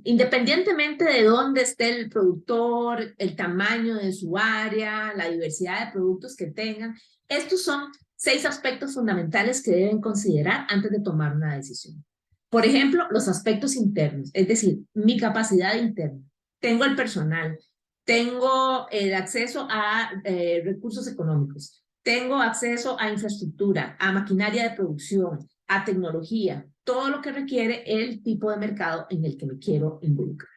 independientemente de dónde esté el productor, el tamaño de su área, la diversidad de productos que tengan, estos son 6 aspectos fundamentales que deben considerar antes de tomar una decisión. Por ejemplo, los aspectos internos, es decir, mi capacidad interna. Tengo el personal, tengo el acceso a recursos económicos, tengo acceso a infraestructura, a maquinaria de producción, a tecnología, todo lo que requiere el tipo de mercado en el que me quiero involucrar.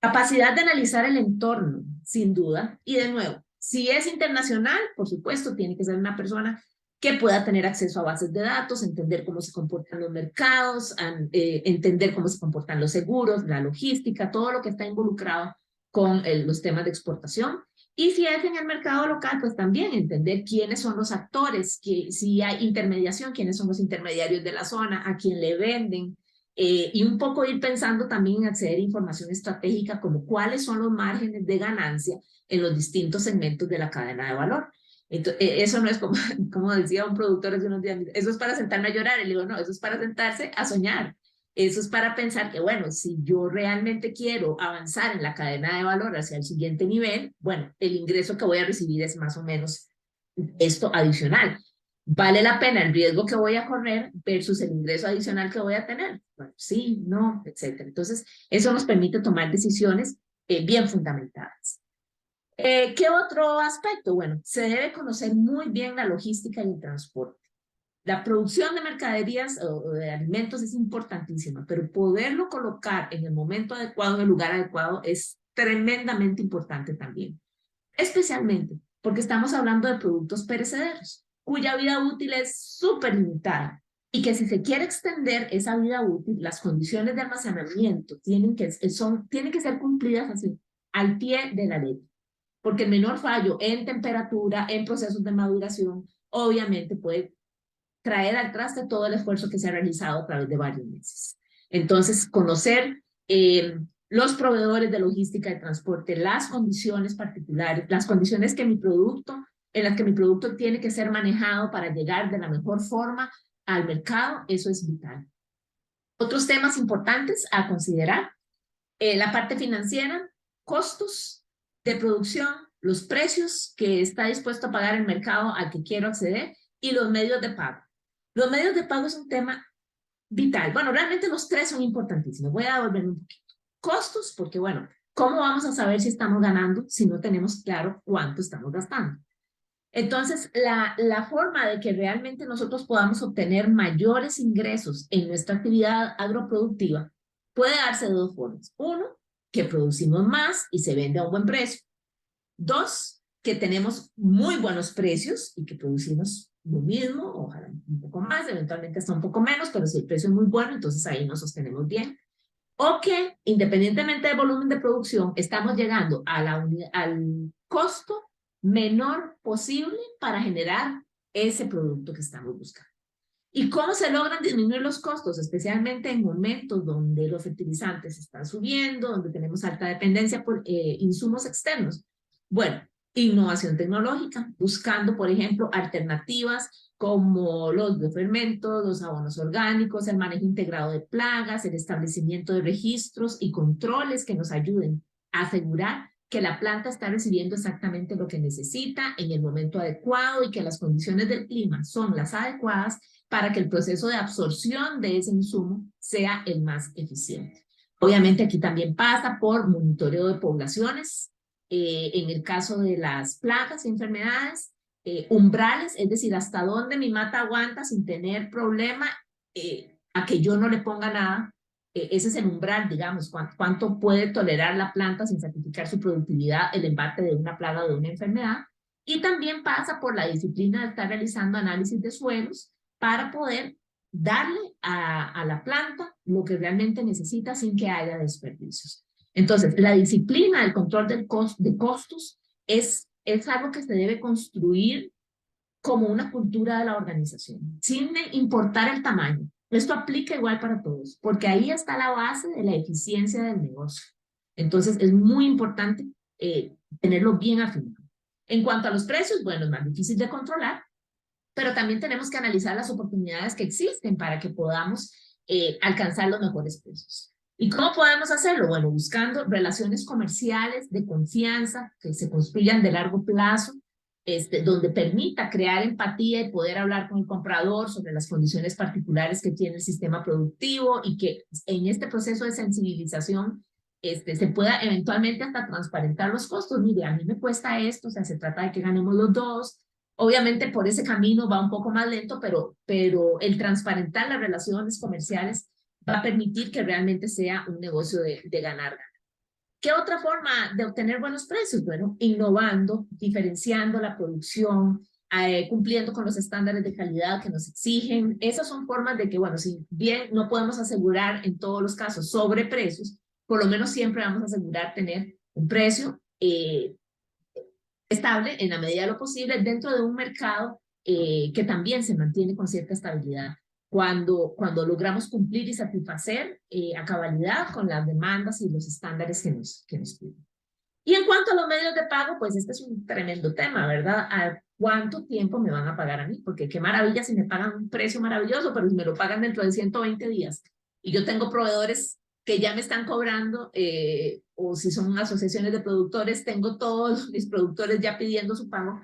Capacidad de analizar el entorno, sin duda, y de nuevo, si es internacional, por supuesto, tiene que ser una persona que pueda tener acceso a bases de datos, entender cómo se comportan los mercados, entender cómo se comportan los seguros, la logística, todo lo que está involucrado con los temas de exportación. Y si es en el mercado local, pues también entender quiénes son los actores, que, si hay intermediación, quiénes son los intermediarios de la zona, a quién le venden, y un poco ir pensando también en acceder a información estratégica como cuáles son los márgenes de ganancia en los distintos segmentos de la cadena de valor. Entonces, eso no es como, como decía un productor hace unos días, eso es para sentarme a llorar. Y le digo, no, eso es para sentarse a soñar. Eso es para pensar que, bueno, si yo realmente quiero avanzar en la cadena de valor hacia el siguiente nivel, bueno, el ingreso que voy a recibir es más o menos esto adicional. ¿Vale la pena el riesgo que voy a correr versus el ingreso adicional que voy a tener? Bueno, sí, no, etcétera. Entonces, eso nos permite tomar decisiones bien fundamentadas. ¿Qué otro aspecto? Bueno, se debe conocer muy bien la logística y el transporte. La producción de mercaderías o de alimentos es importantísima, pero poderlo colocar en el momento adecuado, en el lugar adecuado, es tremendamente importante también. Especialmente porque estamos hablando de productos perecederos, cuya vida útil es súper limitada y que si se quiere extender esa vida útil, las condiciones de almacenamiento tienen que ser cumplidas así, al pie de la ley. Porque el menor fallo en temperatura, en procesos de maduración, obviamente puede traer al traste todo el esfuerzo que se ha realizado a través de varios meses. Entonces, conocer los proveedores de logística de transporte, las condiciones particulares, las condiciones que mi producto, en las que mi producto tiene que ser manejado para llegar de la mejor forma al mercado, eso es vital. Otros temas importantes a considerar, la parte financiera, costos de producción, los precios que está dispuesto a pagar el mercado al que quiero acceder y los medios de pago. Los medios de pago es un tema vital. Bueno, realmente los tres son importantísimos. Voy a devolverme un poquito. Costos, porque bueno, ¿cómo vamos a saber si estamos ganando si no tenemos claro cuánto estamos gastando? Entonces, la forma de que realmente nosotros podamos obtener mayores ingresos en nuestra actividad agroproductiva puede darse de dos formas. Uno, que producimos más y se vende a un buen precio. Dos, que tenemos muy buenos precios y que producimos lo mismo, ojalá un poco más, eventualmente hasta un poco menos, pero si el precio es muy bueno, entonces ahí nos sostenemos bien. O que, independientemente del volumen de producción, estamos llegando a al costo menor posible para generar ese producto que estamos buscando. ¿Y cómo se logran disminuir los costos? Especialmente en momentos donde los fertilizantes están subiendo, donde tenemos alta dependencia por insumos externos. Bueno, innovación tecnológica, buscando, por ejemplo, alternativas como los biofermentos, los abonos orgánicos, el manejo integrado de plagas, el establecimiento de registros y controles que nos ayuden a asegurar que la planta está recibiendo exactamente lo que necesita en el momento adecuado y que las condiciones del clima son las adecuadas para que el proceso de absorción de ese insumo sea el más eficiente. Obviamente aquí también pasa por monitoreo de poblaciones, en el caso de las plagas y enfermedades, umbrales, es decir, hasta dónde mi mata aguanta sin tener problema a que yo no le ponga nada. Ese es el umbral, digamos, cuánto puede tolerar la planta sin sacrificar su productividad, el embate de una plaga o de una enfermedad. Y también pasa por la disciplina de estar realizando análisis de suelos para poder darle a la planta lo que realmente necesita sin que haya desperdicios. Entonces, la disciplina del control de costos es algo que se debe construir como una cultura de la organización, sin importar el tamaño. Esto aplica igual para todos, porque ahí está la base de la eficiencia del negocio. Entonces, es muy importante tenerlo bien afinado. En cuanto a los precios, bueno, es más difícil de controlar, pero también tenemos que analizar las oportunidades que existen para que podamos alcanzar los mejores precios. ¿Y cómo podemos hacerlo? Bueno, buscando relaciones comerciales de confianza que se construyan de largo plazo, donde permita crear empatía y poder hablar con el comprador sobre las condiciones particulares que tiene el sistema productivo y que en este proceso de sensibilización se pueda eventualmente hasta transparentar los costos. Mire, a mí me cuesta esto, o sea, se trata de que ganemos los dos. Obviamente por ese camino va un poco más lento, pero el transparentar las relaciones comerciales va a permitir que realmente sea un negocio de ganar. ¿Qué otra forma de obtener buenos precios? Bueno, innovando, diferenciando la producción, cumpliendo con los estándares de calidad que nos exigen. Esas son formas de que, bueno, si bien no podemos asegurar en todos los casos sobreprecios, por lo menos siempre vamos a asegurar tener un precio estable en la medida de lo posible dentro de un mercado que también se mantiene con cierta estabilidad. Cuando logramos cumplir y satisfacer a cabalidad con las demandas y los estándares que nos piden. Y en cuanto a los medios de pago, pues este es un tremendo tema, ¿verdad? ¿A cuánto tiempo me van a pagar a mí? Porque qué maravilla si me pagan un precio maravilloso, pero si me lo pagan dentro de 120 días. Y yo tengo proveedores que ya me están cobrando, o si son asociaciones de productores, tengo todos mis productores ya pidiendo su pago.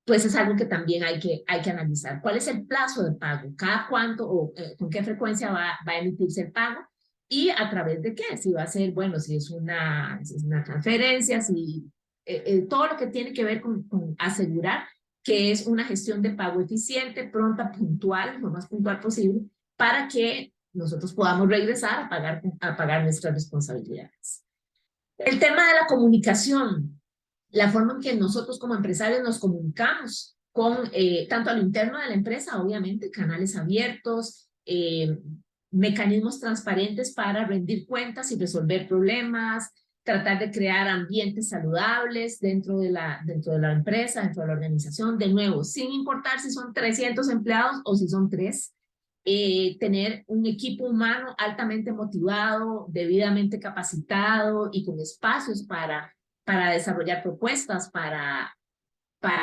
pues es algo que también hay que analizar. ¿Cuál es el plazo de pago? ¿Cada cuánto o con qué frecuencia va a emitirse el pago? ¿Y a través de qué? Si va a ser, bueno, si es una transferencia, si todo lo que tiene que ver con asegurar que es una gestión de pago eficiente, pronta, puntual, lo más puntual posible, para que nosotros podamos regresar a pagar nuestras responsabilidades. El tema de la comunicación, la forma en que nosotros como empresarios nos comunicamos con tanto al interno de la empresa, obviamente, canales abiertos, mecanismos transparentes para rendir cuentas y resolver problemas, tratar de crear ambientes saludables dentro de la empresa, dentro de la organización, de nuevo, sin importar si son 300 empleados o si son 3, tener un equipo humano altamente motivado, debidamente capacitado y con espacios para desarrollar propuestas, para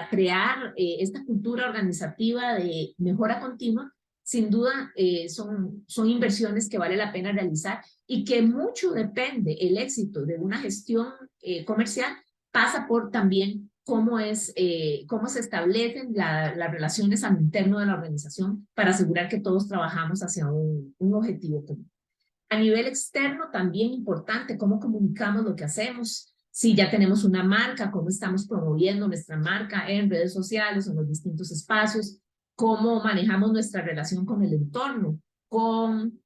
crear esta cultura organizativa de mejora continua, sin duda son inversiones que vale la pena realizar y que mucho depende el éxito de una gestión comercial, pasa por también cómo se establecen las relaciones al interno de la organización para asegurar que todos trabajamos hacia un objetivo común. A nivel externo, también importante cómo comunicamos lo que hacemos. Si ya tenemos una marca, cómo estamos promoviendo nuestra marca en redes sociales o en los distintos espacios, cómo manejamos nuestra relación con el entorno, con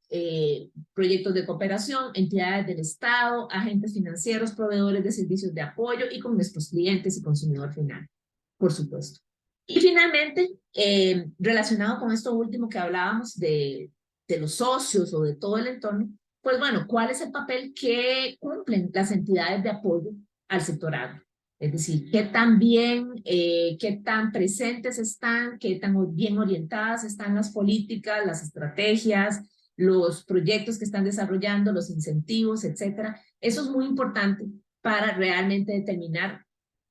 proyectos de cooperación, entidades del Estado, agentes financieros, proveedores de servicios de apoyo y con nuestros clientes y consumidor final, por supuesto. Y finalmente, relacionado con esto último que hablábamos de los socios o de todo el entorno, pues bueno, ¿cuál es el papel que cumplen las entidades de apoyo al sector agro? Es decir, qué tan bien, qué tan presentes están, qué tan bien orientadas están las políticas, las estrategias, los proyectos que están desarrollando, los incentivos, etcétera. Eso es muy importante para realmente determinar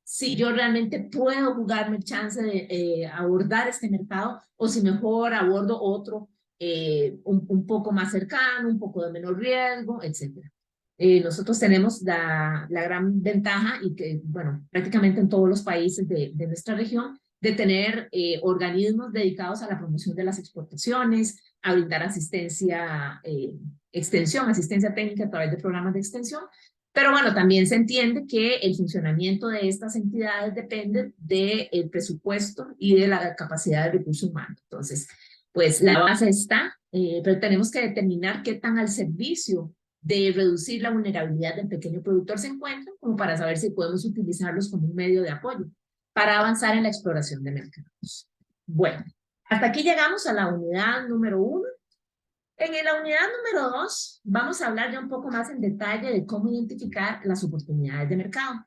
si yo realmente puedo jugarme el chance de abordar este mercado o si mejor abordo otro un poco más cercano, un poco de menor riesgo, etcétera. Nosotros tenemos la gran ventaja y que, bueno, prácticamente en todos los países de nuestra región, de tener organismos dedicados a la promoción de las exportaciones, a brindar asistencia, asistencia técnica a través de programas de extensión. Pero bueno, también se entiende que el funcionamiento de estas entidades depende del presupuesto y de la capacidad de recurso humano. Entonces, pues la base está, pero tenemos que determinar qué tan al servicio de reducir la vulnerabilidad del pequeño productor se encuentran, como para saber si podemos utilizarlos como un medio de apoyo para avanzar en la exploración de mercados. Bueno, hasta aquí llegamos a la unidad número 1. En la unidad número 2 vamos a hablar ya un poco más en detalle de cómo identificar las oportunidades de mercado.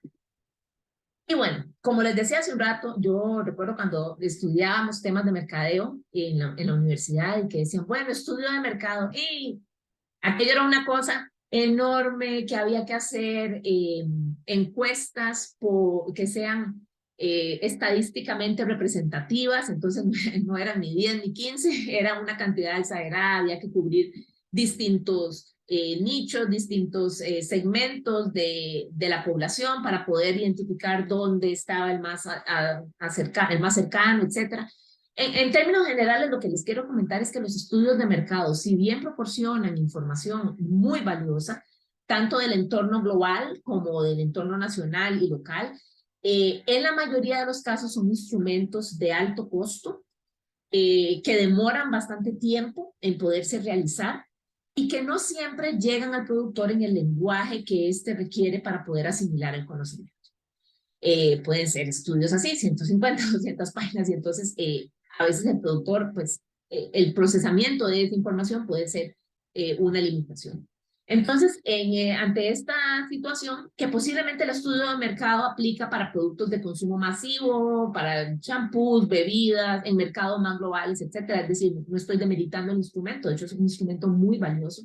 Y bueno, como les decía hace un rato, yo recuerdo cuando estudiábamos temas de mercadeo en la universidad y que decían, bueno, estudio de mercado, y aquello era una cosa enorme que había que hacer encuestas que sean estadísticamente representativas, entonces no eran ni 10 ni 15, era una cantidad exagerada, había que cubrir distintos nichos, distintos segmentos de la población para poder identificar dónde estaba el más, el más cercano, etcétera. En términos generales, lo que les quiero comentar es que los estudios de mercado, si bien proporcionan información muy valiosa, tanto del entorno global como del entorno nacional y local, en la mayoría de los casos son instrumentos de alto costo, que demoran bastante tiempo en poderse realizar y que no siempre llegan al productor en el lenguaje que éste requiere para poder asimilar el conocimiento. Pueden ser estudios así, 150, 200 páginas, y entonces a veces el productor, pues el procesamiento de esa información puede ser una limitación. Entonces, ante esta situación, que posiblemente el estudio de mercado aplica para productos de consumo masivo, para champús, bebidas, en mercados más globales, etcétera. Es decir, no estoy demeritando el instrumento, de hecho es un instrumento muy valioso.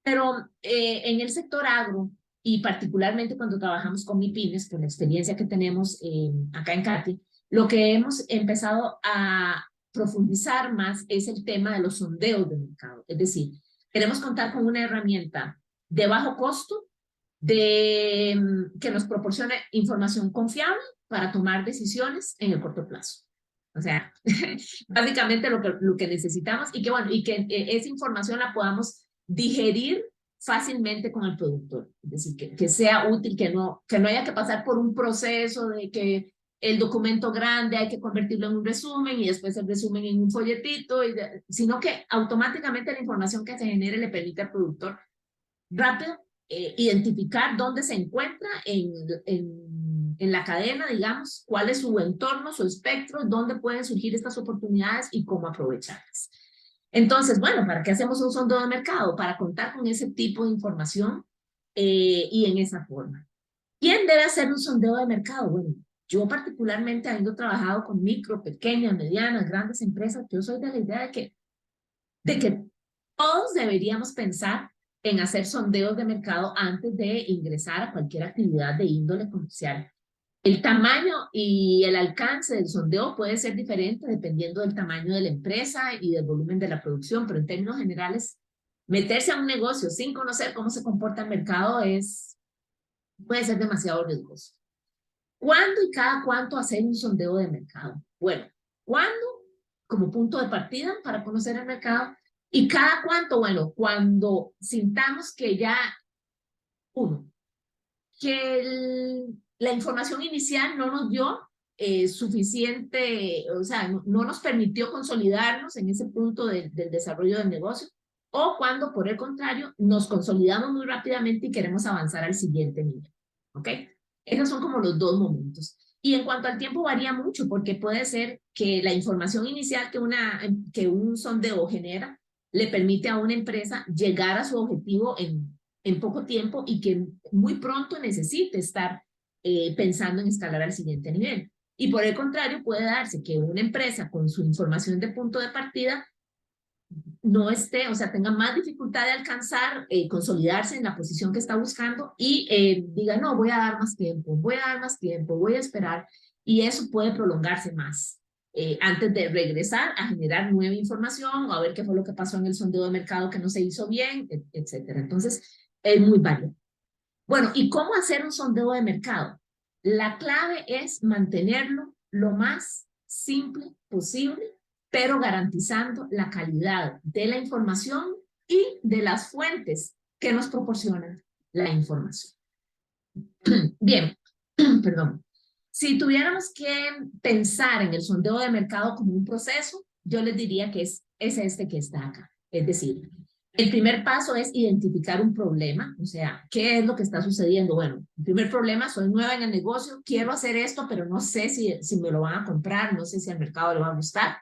Pero en el sector agro, y particularmente cuando trabajamos con MIPYMES, con la experiencia que tenemos acá en CATI, lo que hemos empezado a profundizar más es el tema de los sondeos de mercado. Es decir, queremos contar con una herramienta de bajo costo, que nos proporcione información confiable para tomar decisiones en el corto plazo. O sea, básicamente lo que necesitamos y que, bueno, y que esa información la podamos digerir fácilmente con el productor. Es decir, que sea útil, que no haya que pasar por un proceso de que el documento grande hay que convertirlo en un resumen y después el resumen en un folletito, sino que automáticamente la información que se genere le permite al productor rápido identificar dónde se encuentra en la cadena, digamos, cuál es su entorno, su espectro, dónde pueden surgir estas oportunidades y cómo aprovecharlas. Entonces, bueno, ¿para qué hacemos un sondeo de mercado? Para contar con ese tipo de información y en esa forma. ¿Quién debe hacer un sondeo de mercado? Bueno, yo particularmente habiendo trabajado con micro, pequeñas, medianas, grandes empresas, yo soy de la idea de que todos deberíamos pensar en hacer sondeos de mercado antes de ingresar a cualquier actividad de índole comercial. El tamaño y el alcance del sondeo puede ser diferente dependiendo del tamaño de la empresa y del volumen de la producción, pero en términos generales, meterse a un negocio sin conocer cómo se comporta el mercado puede ser demasiado riesgoso. ¿Cuándo y cada cuánto hacer un sondeo de mercado? Bueno, ¿cuándo? Como punto de partida para conocer el mercado. ¿Y cada cuánto? Bueno, cuando sintamos que ya, uno, que la información inicial no nos dio suficiente, o sea, no nos permitió consolidarnos en ese punto del desarrollo del negocio, o cuando, por el contrario, nos consolidamos muy rápidamente y queremos avanzar al siguiente nivel. ¿Ok? Esos son como los dos momentos. Y en cuanto al tiempo varía mucho, porque puede ser que la información inicial que un sondeo genera le permite a una empresa llegar a su objetivo en poco tiempo y que muy pronto necesite estar pensando en escalar al siguiente nivel. Y por el contrario, puede darse que una empresa con su información de punto de partida no esté, o sea, tenga más dificultad de alcanzar, consolidarse en la posición que está buscando y diga, no, voy a dar más tiempo, voy a dar más tiempo, voy a esperar. Y eso puede prolongarse más antes de regresar a generar nueva información o a ver qué fue lo que pasó en el sondeo de mercado que no se hizo bien, etcétera. Entonces, es muy válido. Bueno, ¿y cómo hacer un sondeo de mercado? La clave es mantenerlo lo más simple posible, pero garantizando la calidad de la información y de las fuentes que nos proporcionan la información. Bien, perdón. Si tuviéramos que pensar en el sondeo de mercado como un proceso, yo les diría que es este que está acá. Es decir, el primer paso es identificar un problema, o sea, ¿qué es lo que está sucediendo? Bueno, el primer problema, soy nueva en el negocio, quiero hacer esto, pero no sé si me lo van a comprar, no sé si al mercado le va a gustar.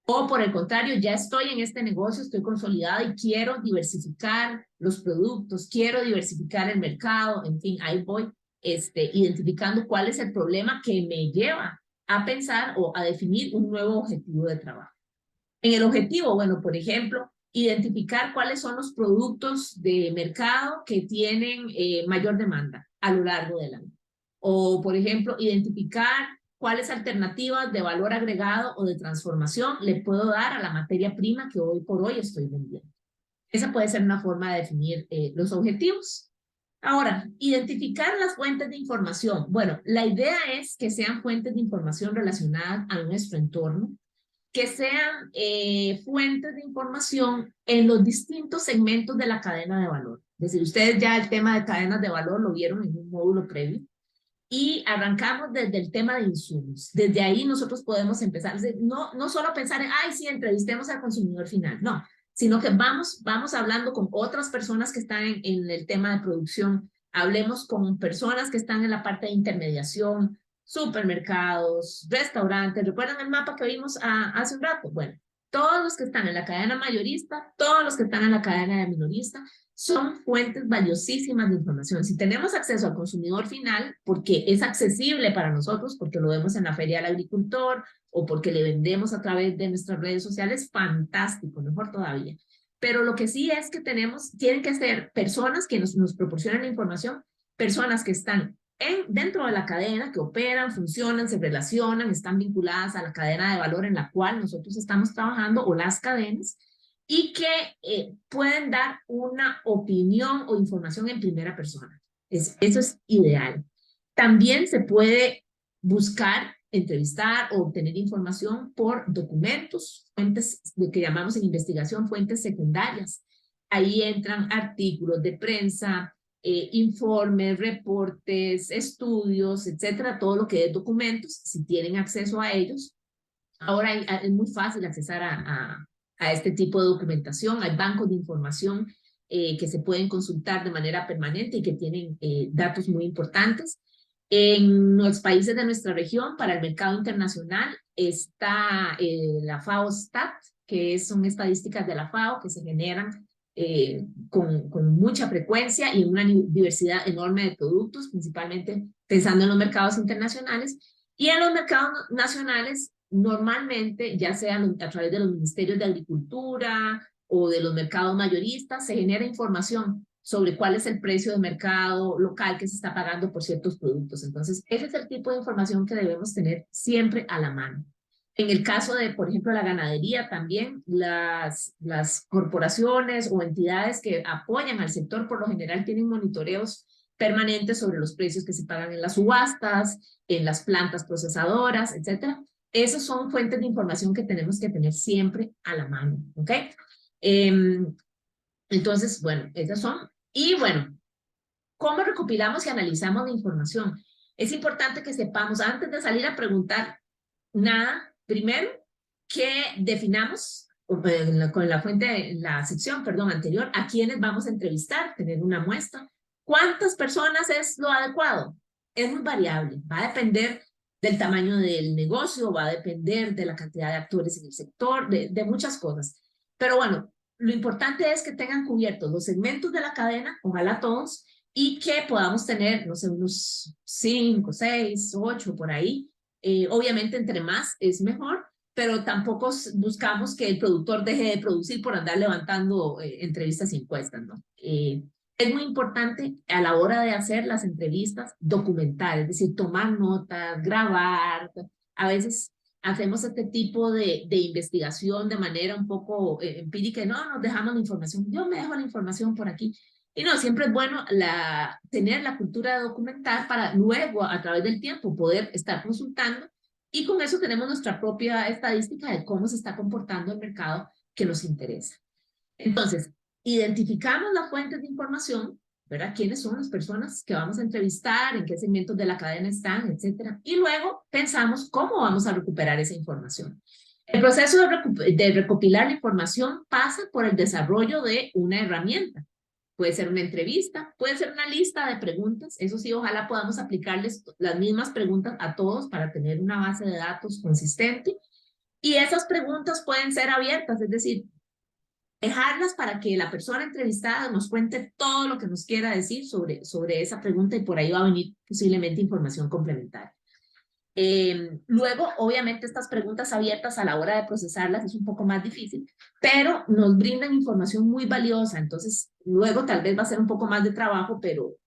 O por el contrario, ya estoy en este negocio, estoy consolidada y quiero diversificar los productos, quiero diversificar el mercado, en fin, ahí voy identificando cuál es el problema que me lleva a pensar o a definir un nuevo objetivo de trabajo. En el objetivo, bueno, por ejemplo, identificar cuáles son los productos de mercado que tienen mayor demanda a lo largo del año. O, por ejemplo, identificar cuáles alternativas de valor agregado o de transformación le puedo dar a la materia prima que hoy por hoy estoy vendiendo. Esa puede ser una forma de definir los objetivos. Ahora, identificar las fuentes de información. Bueno, la idea es que sean fuentes de información relacionadas a nuestro entorno, que sean fuentes de información en los distintos segmentos de la cadena de valor. Es decir, ustedes ya el tema de cadenas de valor lo vieron en un módulo previo y arrancamos desde el tema de insumos. Desde ahí nosotros podemos empezar, no solo pensar en, ay, sí, entrevistemos al consumidor final, no, sino que vamos hablando con otras personas que están en el tema de producción, hablemos con personas que están en la parte de intermediación, supermercados, restaurantes. ¿Recuerdan el mapa que vimos hace un rato? Bueno, todos los que están en la cadena mayorista, todos los que están en la cadena de minorista, son fuentes valiosísimas de información. Si tenemos acceso al consumidor final, porque es accesible para nosotros, porque lo vemos en la feria del agricultor o porque le vendemos a través de nuestras redes sociales, fantástico, mejor todavía. Pero lo que sí es que tienen que ser personas que nos proporcionan la información, personas que están dentro de la cadena, que operan, funcionan, se relacionan, están vinculadas a la cadena de valor en la cual nosotros estamos trabajando o las cadenas, y que pueden dar una opinión o información en primera persona. Eso es ideal. También se puede buscar, entrevistar o obtener información por documentos, fuentes de que llamamos en investigación fuentes secundarias. Ahí entran artículos de prensa, informes, reportes, estudios, etcétera, todo lo que es documentos, si tienen acceso a ellos. Ahora es muy fácil accesar a este tipo de documentación. Hay bancos de información que se pueden consultar de manera permanente y que tienen datos muy importantes. En los países de nuestra región, para el mercado internacional, está la FAO-STAT, que son estadísticas de la FAO que se generan con mucha frecuencia y en una diversidad enorme de productos, principalmente pensando en los mercados internacionales. Y en los mercados nacionales, normalmente, ya sea a través de los ministerios de Agricultura o de los mercados mayoristas, se genera información sobre cuál es el precio de mercado local que se está pagando por ciertos productos. Entonces, ese es el tipo de información que debemos tener siempre a la mano. En el caso de, por ejemplo, la ganadería también, las corporaciones o entidades que apoyan al sector por lo general tienen monitoreos permanentes sobre los precios que se pagan en las subastas, en las plantas procesadoras, etcétera. Esas son fuentes de información que tenemos que tener siempre a la mano, ¿ok? Entonces, bueno, esas son. Y bueno, ¿cómo recopilamos y analizamos la información? Es importante que sepamos, antes de salir a preguntar nada, primero, que definamos con la fuente, la sección, perdón, anterior, a quiénes vamos a entrevistar, tener una muestra. ¿Cuántas personas es lo adecuado? Es muy variable, va a depender del tamaño del negocio, va a depender de la cantidad de actores en el sector, de muchas cosas. Pero bueno, lo importante es que tengan cubiertos los segmentos de la cadena, ojalá todos, y que podamos tener, no sé, unos 5, 6, 8 por ahí. Obviamente entre más es mejor, pero tampoco buscamos que el productor deje de producir por andar levantando entrevistas y encuestas, ¿no? Es muy importante a la hora de hacer las entrevistas documentar, es decir, tomar notas, grabar. A veces hacemos este tipo de investigación de manera un poco empírica y no nos dejamos la información. Yo me dejo la información por aquí. Y no, siempre es bueno tener la cultura de documentar para luego, a través del tiempo, poder estar consultando y con eso tenemos nuestra propia estadística de cómo se está comportando el mercado que nos interesa. Entonces, identificamos las fuentes de información, ¿verdad? ¿Quiénes son las personas que vamos a entrevistar? ¿En qué segmentos de la cadena están? Etcétera. Y luego pensamos cómo vamos a recuperar esa información. El proceso de recopilar la información pasa por el desarrollo de una herramienta. Puede ser una entrevista, puede ser una lista de preguntas. Eso sí, ojalá podamos aplicarles las mismas preguntas a todos para tener una base de datos consistente. Y esas preguntas pueden ser abiertas, es decir, dejarlas para que la persona entrevistada nos cuente todo lo que nos quiera decir sobre esa pregunta y por ahí va a venir posiblemente información complementaria. Luego, obviamente, estas preguntas abiertas a la hora de procesarlas es un poco más difícil, pero nos brindan información muy valiosa. Entonces, luego tal vez va a ser un poco más de trabajo,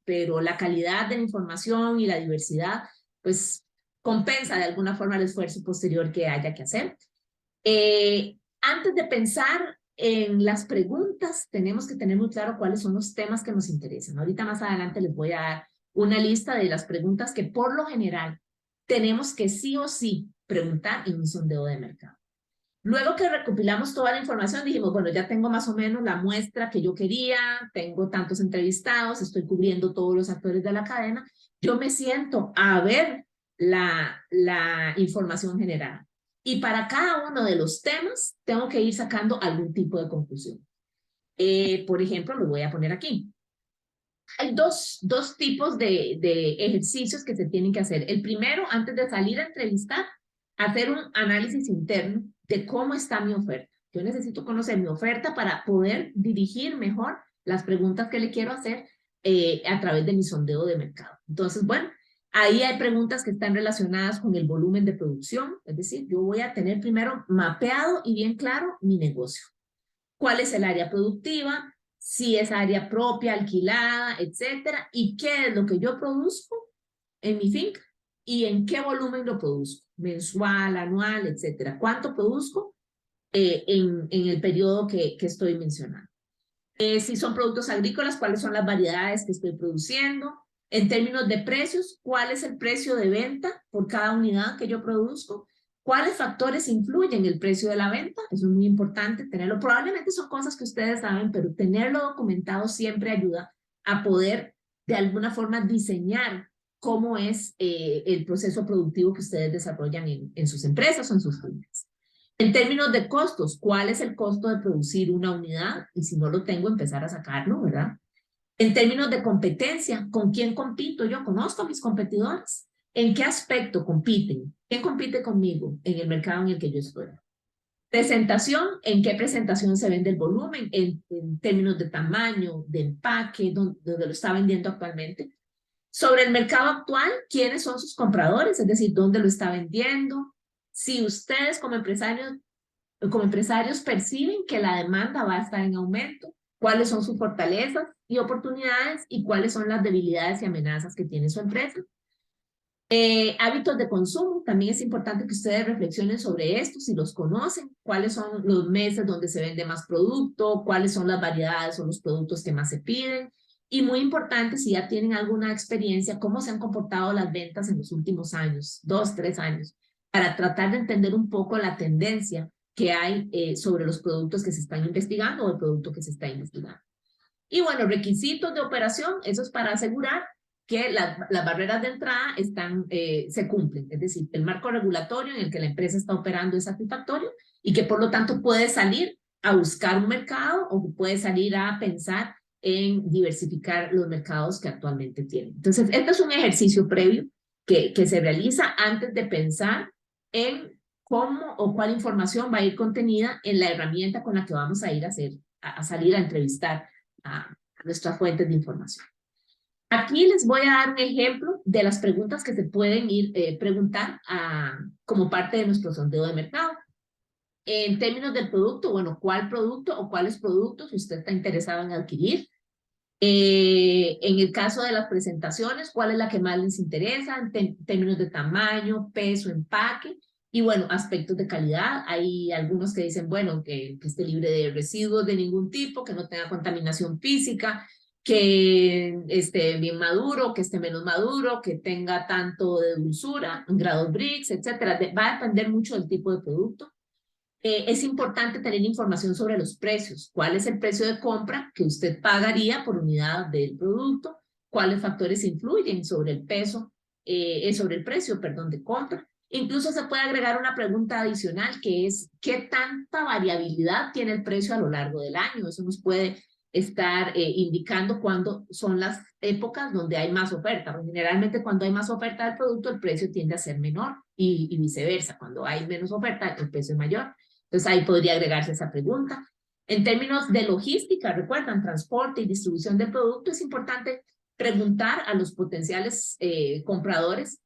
pero la calidad de la información y la diversidad, pues, compensa de alguna forma el esfuerzo posterior que haya que hacer. Antes de pensar en las preguntas, tenemos que tener muy claro cuáles son los temas que nos interesan. Ahorita más adelante les voy a dar una lista de las preguntas que por lo general tenemos que sí o sí preguntar en un sondeo de mercado. Luego que recopilamos toda la información, dijimos, bueno, ya tengo más o menos la muestra que yo quería, tengo tantos entrevistados, estoy cubriendo todos los actores de la cadena, yo me siento a ver la información generada. Y para cada uno de los temas, tengo que ir sacando algún tipo de conclusión. Por ejemplo, lo voy a poner aquí. Hay dos tipos de ejercicios que se tienen que hacer. El primero, antes de salir a entrevistar, hacer un análisis interno de cómo está mi oferta. Yo necesito conocer mi oferta para poder dirigir mejor las preguntas que le quiero hacer a través de mi sondeo de mercado. Entonces, bueno, ahí hay preguntas que están relacionadas con el volumen de producción, es decir, yo voy a tener primero mapeado y bien claro mi negocio. ¿Cuál es el área productiva? Si es área propia, alquilada, etcétera, y qué es lo que yo produzco en mi finca y en qué volumen lo produzco, mensual, anual, etcétera. ¿Cuánto produzco en el periodo que estoy mencionando? Si son productos agrícolas, ¿cuáles son las variedades que estoy produciendo? En términos de precios, ¿cuál es el precio de venta por cada unidad que yo produzco? ¿Cuáles factores influyen en el precio de la venta? Eso es muy importante tenerlo. Probablemente son cosas que ustedes saben, pero tenerlo documentado siempre ayuda a poder de alguna forma diseñar cómo es el proceso productivo que ustedes desarrollan en sus empresas o en sus familias. En términos de costos, ¿cuál es el costo de producir una unidad? Y si no lo tengo, empezar a sacarlo, ¿verdad? En términos de competencia, ¿con quién compito? Yo conozco a mis competidores. ¿En qué aspecto compiten? ¿Quién compite conmigo en el mercado en el que yo estoy? Presentación, ¿en qué presentación se vende el volumen? En términos de tamaño, de empaque, donde lo está vendiendo actualmente. Sobre el mercado actual, ¿quiénes son sus compradores? Es decir, ¿dónde lo está vendiendo? Si ustedes como empresarios perciben que la demanda va a estar en aumento, cuáles son sus fortalezas y oportunidades y cuáles son las debilidades y amenazas que tiene su empresa. Hábitos de consumo, también es importante que ustedes reflexionen sobre esto, si los conocen, cuáles son los meses donde se vende más producto, cuáles son las variedades o los productos que más se piden, y muy importante, si ya tienen alguna experiencia, cómo se han comportado las ventas en los últimos años, 2, 3 años, para tratar de entender un poco la tendencia que hay sobre los productos que se están investigando o el producto que se está investigando. Y bueno, requisitos de operación, eso es para asegurar que las barreras de entrada se cumplen, es decir, el marco regulatorio en el que la empresa está operando es satisfactorio y que por lo tanto puede salir a buscar un mercado o puede salir a pensar en diversificar los mercados que actualmente tienen. Entonces, este es un ejercicio previo que se realiza antes de pensar en cómo o cuál información va a ir contenida en la herramienta con la que vamos a ir a salir a entrevistar a nuestras fuentes de información. Aquí les voy a dar un ejemplo de las preguntas que se pueden ir preguntar como parte de nuestro sondeo de mercado. En términos del producto, bueno, ¿cuál producto o cuáles productos usted está interesado en adquirir? En el caso de las presentaciones, ¿cuál es la que más les interesa en términos de tamaño, peso, empaque? Y bueno, aspectos de calidad. Hay algunos que dicen, bueno, que esté libre de residuos de ningún tipo, que no tenga contaminación física, que esté bien maduro, que esté menos maduro, que tenga tanto de dulzura, grados Brix, etcétera. Va a depender mucho del tipo de producto. Es importante tener información sobre los precios. ¿Cuál es el precio de compra que usted pagaría por unidad del producto? ¿Cuáles factores influyen sobre el sobre el precio, perdón, de compra? Incluso se puede agregar una pregunta adicional que es, ¿qué tanta variabilidad tiene el precio a lo largo del año? Eso nos puede estar indicando cuándo son las épocas donde hay más oferta. Generalmente cuando hay más oferta del producto, el precio tiende a ser menor y viceversa. Cuando hay menos oferta, el precio es mayor. Entonces ahí podría agregarse esa pregunta. En términos de logística, recuerdan, transporte y distribución de producto, es importante preguntar a los potenciales compradores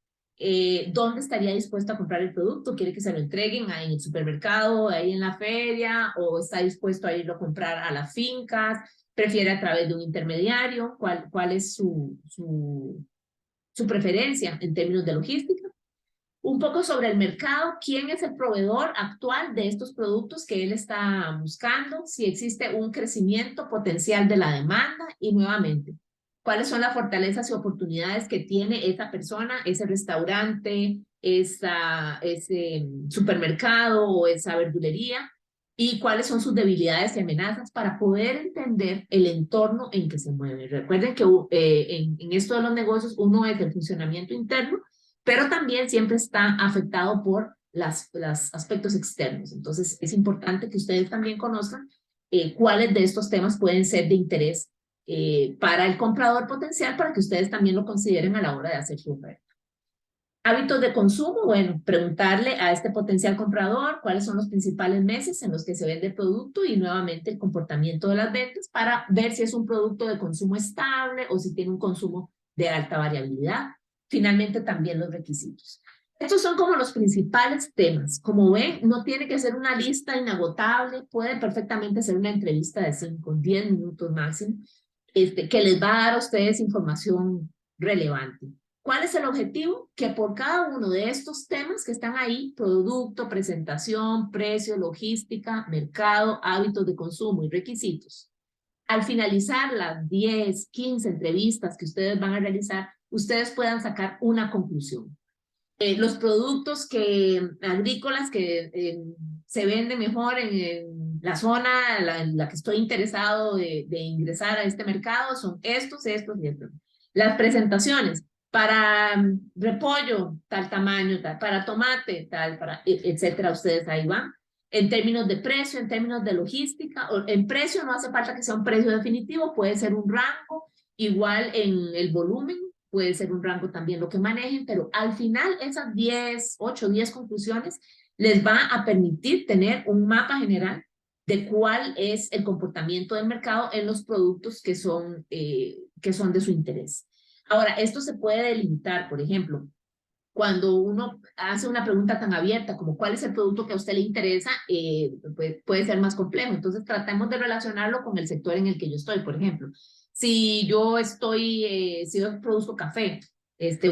dónde estaría dispuesto a comprar el producto. ¿Quiere que se lo entreguen en el supermercado, ahí en la feria, o está dispuesto a irlo a comprar a las fincas? ¿Prefiere a través de un intermediario? ¿Cuál es su preferencia en términos de logística? Un poco sobre el mercado, quién es el proveedor actual de estos productos que él está buscando, si existe un crecimiento potencial de la demanda y nuevamente, cuáles son las fortalezas y oportunidades que tiene esa persona, ese restaurante, ese supermercado o esa verdulería y cuáles son sus debilidades y amenazas para poder entender el entorno en que se mueve. Recuerden que en esto de los negocios uno es el funcionamiento interno, pero también siempre está afectado por los aspectos externos. Entonces, es importante que ustedes también conozcan cuáles de estos temas pueden ser de interés para el comprador potencial, para que ustedes también lo consideren a la hora de hacer su oferta. Hábitos de consumo, bueno, preguntarle a este potencial comprador cuáles son los principales meses en los que se vende el producto y nuevamente el comportamiento de las ventas para ver si es un producto de consumo estable o si tiene un consumo de alta variabilidad. Finalmente, también los requisitos. Estos son como los principales temas. Como ven, no tiene que ser una lista inagotable, puede perfectamente ser una entrevista de 5, 10 minutos máximo, que les va a dar a ustedes información relevante. ¿Cuál es el objetivo? Que por cada uno de estos temas que están ahí, producto, presentación, precio, logística, mercado, hábitos de consumo y requisitos, al finalizar las 10, 15 entrevistas que ustedes van a realizar, ustedes puedan sacar una conclusión. Los productos agrícolas que se venden mejor en la zona en la que estoy interesado de ingresar a este mercado son estos y estos. Las presentaciones para repollo, tal tamaño, tal, para tomate, tal, etcétera, ustedes ahí van. En términos de precio, en términos de logística, en precio no hace falta que sea un precio definitivo, puede ser un rango, igual en el volumen, puede ser un rango también lo que manejen, pero al final esas 10, 8, 10 conclusiones les va a permitir tener un mapa general de cuál es el comportamiento del mercado en los productos que son de su interés. Ahora, esto se puede delimitar, por ejemplo, cuando uno hace una pregunta tan abierta como cuál es el producto que a usted le interesa, puede ser más complejo. Entonces tratemos de relacionarlo con el sector en el que yo estoy, por ejemplo. Si yo produzco café,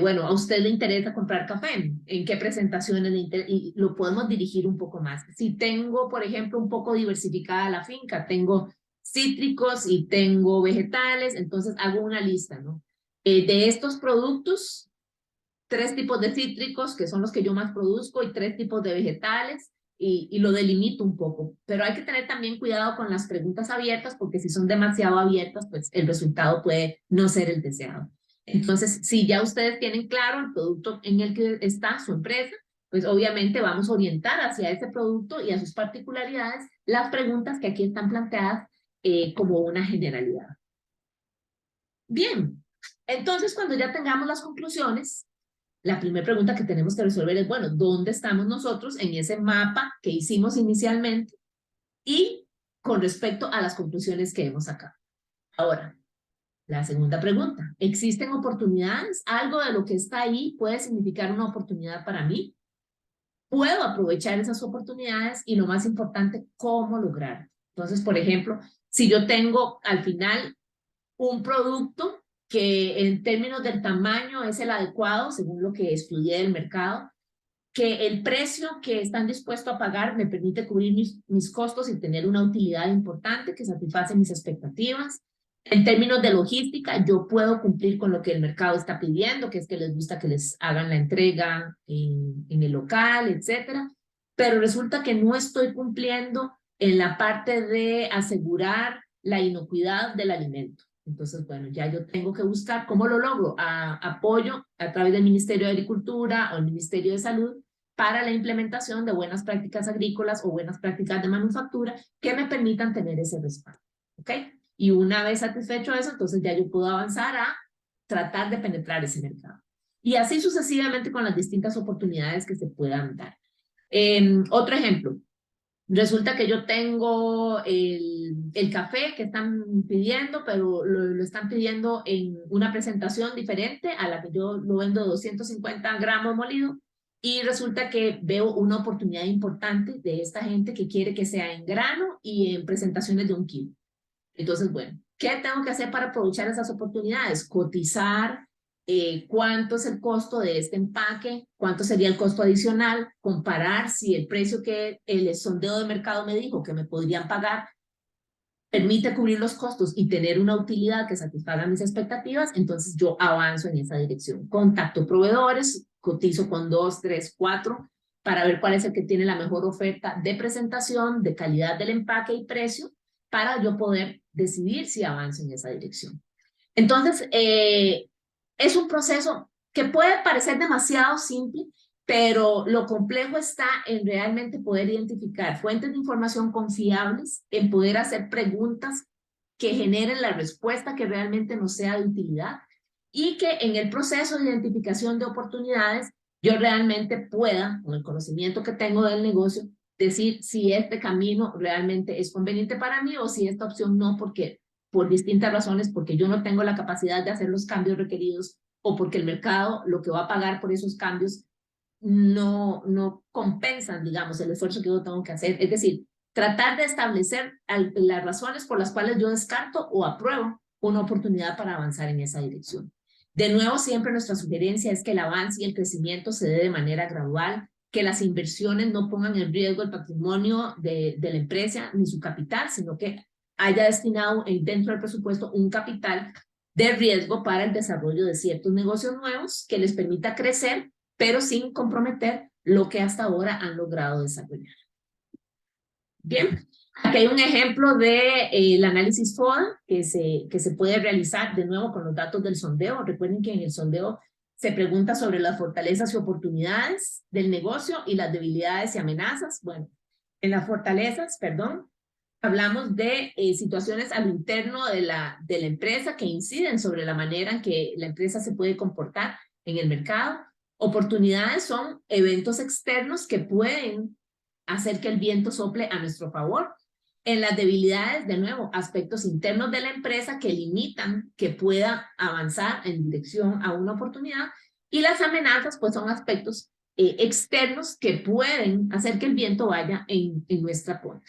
bueno, a usted le interesa comprar café, ¿en qué presentaciones le interesa? Y lo podemos dirigir un poco más. Si tengo, por ejemplo, un poco diversificada la finca, tengo cítricos y tengo vegetales, entonces hago una lista, ¿no? De estos productos, 3 tipos de cítricos, que son los que yo más produzco, y 3 tipos de vegetales, y lo delimito un poco. Pero hay que tener también cuidado con las preguntas abiertas, porque si son demasiado abiertas, pues el resultado puede no ser el deseado. Entonces, si ya ustedes tienen claro el producto en el que está su empresa, pues obviamente vamos a orientar hacia ese producto y a sus particularidades las preguntas que aquí están planteadas como una generalidad. Bien, entonces cuando ya tengamos las conclusiones, la primera pregunta que tenemos que resolver es, bueno, ¿dónde estamos nosotros en ese mapa que hicimos inicialmente? Y con respecto a las conclusiones que hemos sacado. Ahora, la segunda pregunta, ¿existen oportunidades? ¿Algo de lo que está ahí puede significar una oportunidad para mí? ¿Puedo aprovechar esas oportunidades? Y lo más importante, ¿cómo lograrlo? Entonces, por ejemplo, si yo tengo al final un producto que en términos del tamaño es el adecuado, según lo que estudié del mercado, que el precio que están dispuestos a pagar me permite cubrir mis costos y tener una utilidad importante que satisface mis expectativas. En términos de logística, yo puedo cumplir con lo que el mercado está pidiendo, que es que les gusta que les hagan la entrega en el local, etcétera. Pero resulta que no estoy cumpliendo en la parte de asegurar la inocuidad del alimento. Entonces, bueno, ya yo tengo que buscar cómo lo logro. Apoyo a través del Ministerio de Agricultura o el Ministerio de Salud para la implementación de buenas prácticas agrícolas o buenas prácticas de manufactura que me permitan tener ese respaldo. ¿Ok? Y una vez satisfecho eso, entonces ya yo puedo avanzar a tratar de penetrar ese mercado. Y así sucesivamente con las distintas oportunidades que se puedan dar. Otro ejemplo, resulta que yo tengo el café que están pidiendo, pero lo están pidiendo en una presentación diferente a la que yo lo vendo de 250 gramos molido. Y resulta que veo una oportunidad importante de esta gente que quiere que sea en grano y en presentaciones de 1 kilo. Entonces, bueno, ¿qué tengo que hacer para aprovechar esas oportunidades? Cotizar, cuánto es el costo de este empaque, cuánto sería el costo adicional, comparar si el precio que el sondeo de mercado me dijo que me podrían pagar permite cubrir los costos y tener una utilidad que satisfaga mis expectativas, entonces yo avanzo en esa dirección. Contacto proveedores, cotizo con 2, 3, 4 para ver cuál es el que tiene la mejor oferta de presentación, de calidad del empaque y precio, para yo poder decidir si avanzo en esa dirección. Entonces, es un proceso que puede parecer demasiado simple, pero lo complejo está en realmente poder identificar fuentes de información confiables, en poder hacer preguntas que generen la respuesta que realmente nos sea de utilidad y que en el proceso de identificación de oportunidades yo realmente pueda, con el conocimiento que tengo del negocio, decir si este camino realmente es conveniente para mí o si esta opción no, porque por distintas razones, porque yo no tengo la capacidad de hacer los cambios requeridos o porque el mercado lo que va a pagar por esos cambios no compensan, digamos, el esfuerzo que yo tengo que hacer. Es decir, tratar de establecer las razones por las cuales yo descarto o apruebo una oportunidad para avanzar en esa dirección. De nuevo, siempre nuestra sugerencia es que el avance y el crecimiento se dé de manera gradual, que las inversiones no pongan en riesgo el patrimonio de la empresa ni su capital, sino que haya destinado dentro del presupuesto un capital de riesgo para el desarrollo de ciertos negocios nuevos que les permita crecer, pero sin comprometer lo que hasta ahora han logrado desarrollar. Bien, aquí hay un ejemplo de el análisis FODA que se puede realizar de nuevo con los datos del sondeo. Recuerden que en el sondeo se pregunta sobre las fortalezas y oportunidades del negocio y las debilidades y amenazas. Bueno, en las fortalezas, perdón, hablamos de situaciones al interno de la empresa que inciden sobre la manera en que la empresa se puede comportar en el mercado. Oportunidades son eventos externos que pueden hacer que el viento sople a nuestro favor. En las debilidades, de nuevo, aspectos internos de la empresa que limitan que pueda avanzar en dirección a una oportunidad. Y las amenazas, pues son aspectos externos que pueden hacer que el viento vaya en nuestra contra.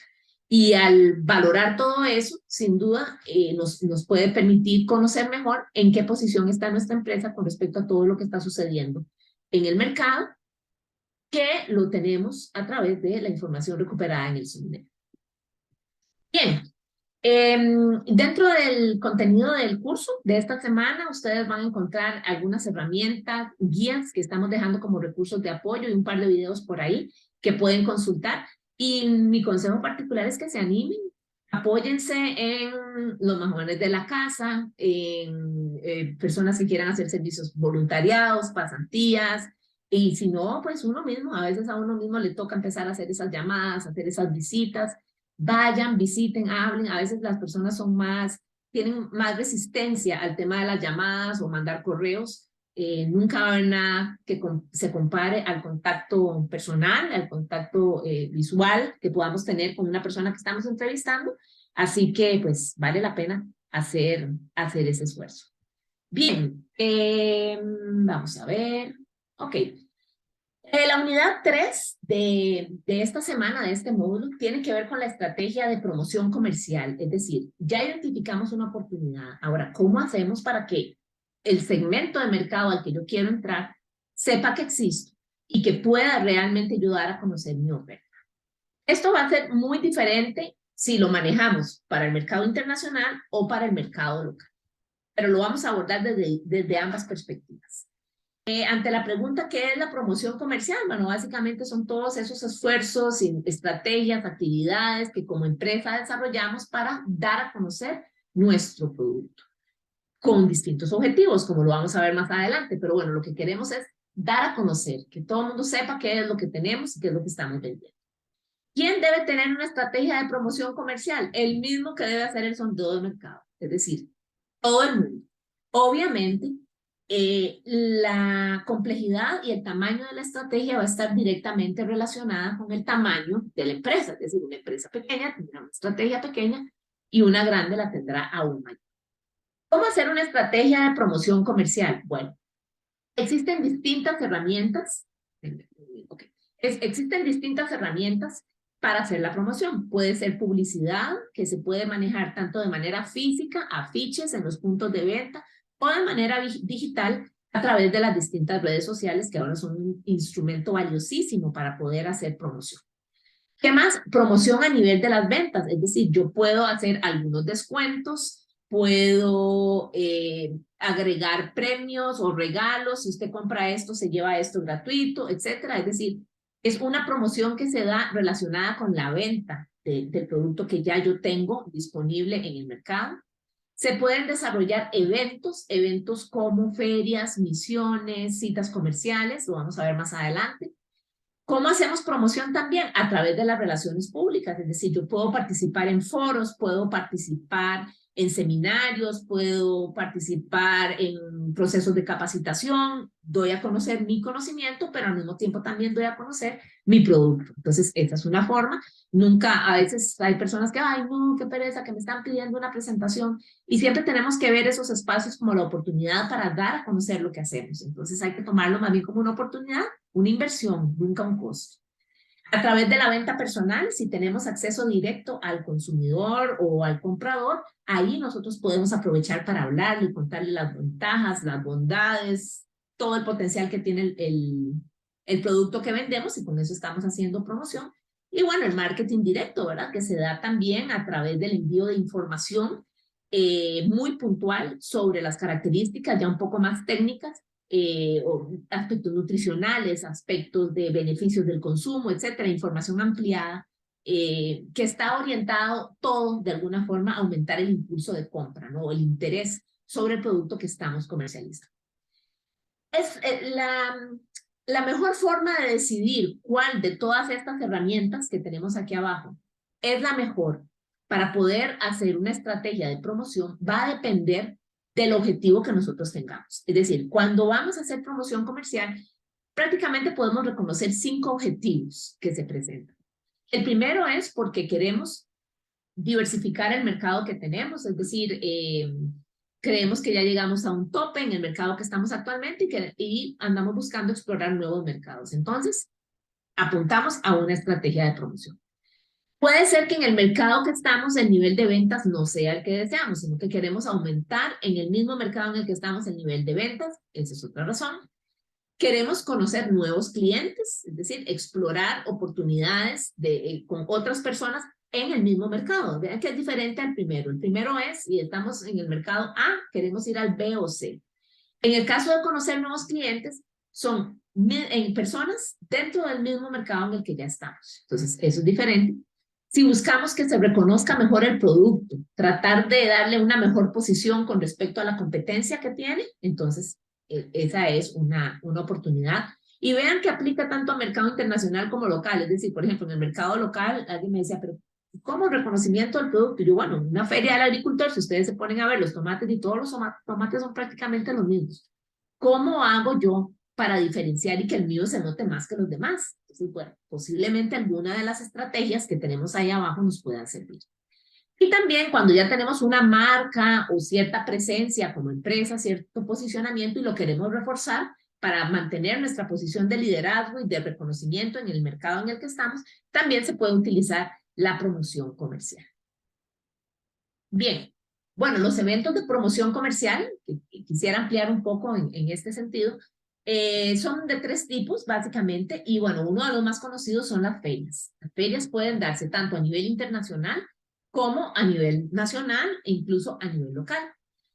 Y al valorar todo eso, sin duda, nos puede permitir conocer mejor en qué posición está nuestra empresa con respecto a todo lo que está sucediendo en el mercado, que lo tenemos a través de la información recuperada en el sondeo. Bien, dentro del contenido del curso de esta semana, ustedes van a encontrar algunas herramientas, guías que estamos dejando como recursos de apoyo y un par de videos por ahí que pueden consultar. Y mi consejo particular es que se animen, apóyense en los más jóvenes de la casa, en personas que quieran hacer servicios voluntariados, pasantías, y si no, pues uno mismo, a veces a uno mismo le toca empezar a hacer esas llamadas, hacer esas visitas. Vayan, visiten, hablen. A veces las personas tienen más resistencia al tema de las llamadas o mandar correos. Nunca va a haber nada que se compare al contacto personal, al contacto visual que podamos tener con una persona que estamos entrevistando. Así que, pues, vale la pena hacer ese esfuerzo. Bien, vamos a ver. Ok. La unidad 3 de esta semana, de este módulo, tiene que ver con la estrategia de promoción comercial. Es decir, ya identificamos una oportunidad. Ahora, ¿cómo hacemos para que el segmento de mercado al que yo quiero entrar sepa que existo y que pueda realmente ayudar a conocer mi oferta? Esto va a ser muy diferente si lo manejamos para el mercado internacional o para el mercado local, pero lo vamos a abordar desde ambas perspectivas. Ante la pregunta, ¿qué es la promoción comercial? Bueno, básicamente son todos esos esfuerzos, estrategias, actividades que como empresa desarrollamos para dar a conocer nuestro producto con distintos objetivos, como lo vamos a ver más adelante. Pero bueno, lo que queremos es dar a conocer, que todo el mundo sepa qué es lo que tenemos y qué es lo que estamos vendiendo. ¿Quién debe tener una estrategia de promoción comercial? El mismo que debe hacer el sondeo de mercado, es decir, todo el mundo. Obviamente, la complejidad y el tamaño de la estrategia va a estar directamente relacionada con el tamaño de la empresa. Es decir, una empresa pequeña tendrá una estrategia pequeña y una grande la tendrá aún mayor. ¿Cómo hacer una estrategia de promoción comercial? Bueno, existen distintas herramientas. Okay. Existen distintas herramientas para hacer la promoción. Puede ser publicidad, que se puede manejar tanto de manera física, afiches en los puntos de venta, o de manera digital a través de las distintas redes sociales, que ahora son un instrumento valiosísimo para poder hacer promoción. ¿Qué más? Promoción a nivel de las ventas, es decir, yo puedo hacer algunos descuentos, puedo agregar premios o regalos, si usted compra esto, se lleva esto gratuito, etcétera. Es decir, es una promoción que se da relacionada con la venta del producto que ya yo tengo disponible en el mercado. Se pueden desarrollar eventos como ferias, misiones, citas comerciales, lo vamos a ver más adelante. ¿Cómo hacemos promoción también? A través de las relaciones públicas, es decir, yo puedo participar en foros, puedo participar en seminarios, puedo participar en procesos de capacitación, doy a conocer mi conocimiento, pero al mismo tiempo también doy a conocer mi producto. Entonces, esta es una forma. Nunca, a veces hay personas que, ay, no, qué pereza, que me están pidiendo una presentación, y siempre tenemos que ver esos espacios como la oportunidad para dar a conocer lo que hacemos. Entonces, hay que tomarlo más bien como una oportunidad, una inversión, nunca un costo. A través de la venta personal, si tenemos acceso directo al consumidor o al comprador, ahí nosotros podemos aprovechar para hablarle, contarle las ventajas, las bondades, todo el potencial que tiene el producto que vendemos, y con eso estamos haciendo promoción. Y bueno, el marketing directo, ¿verdad? Que se da también a través del envío de información muy puntual sobre las características ya un poco más técnicas, o aspectos nutricionales, aspectos de beneficios del consumo, etcétera, información ampliada, que está orientado todo de alguna forma a aumentar el impulso de compra, ¿no? O el interés sobre el producto que estamos comercializando. Es la mejor forma de decidir cuál de todas estas herramientas que tenemos aquí abajo es la mejor para poder hacer una estrategia de promoción va a depender del objetivo que nosotros tengamos. Es decir, cuando vamos a hacer promoción comercial, prácticamente podemos reconocer 5 objetivos que se presentan. El primero es porque queremos diversificar el mercado que tenemos, es decir, creemos que ya llegamos a un tope en el mercado que estamos actualmente y andamos buscando explorar nuevos mercados. Entonces, apuntamos a una estrategia de promoción. Puede ser que en el mercado que estamos el nivel de ventas no sea el que deseamos, sino que queremos aumentar en el mismo mercado en el que estamos el nivel de ventas. Esa es otra razón. Queremos conocer nuevos clientes, es decir, explorar oportunidades con otras personas en el mismo mercado. Vean que es diferente al primero. El primero es, y estamos en el mercado A, queremos ir al B o C. En el caso de conocer nuevos clientes, son en personas dentro del mismo mercado en el que ya estamos. Entonces, eso es diferente. Si buscamos que se reconozca mejor el producto, tratar de darle una mejor posición con respecto a la competencia que tiene, entonces esa es una oportunidad. Y vean que aplica tanto a mercado internacional como local. Es decir, por ejemplo, en el mercado local, alguien me decía, pero ¿cómo reconocimiento del producto? Yo, bueno, una feria del agricultor, si ustedes se ponen a ver los tomates y todos los tomates son prácticamente los mismos. ¿Cómo hago yo para diferenciar y que el mío se note más que los demás? Entonces, bueno, posiblemente alguna de las estrategias que tenemos ahí abajo nos puedan servir. Y también cuando ya tenemos una marca o cierta presencia como empresa, cierto posicionamiento y lo queremos reforzar para mantener nuestra posición de liderazgo y de reconocimiento en el mercado en el que estamos, también se puede utilizar la promoción comercial. Bien, bueno, los eventos de promoción comercial, que quisiera ampliar un poco en este sentido, son de 3 tipos básicamente, y bueno, uno de los más conocidos son las ferias. Las ferias pueden darse tanto a nivel internacional como a nivel nacional e incluso a nivel local.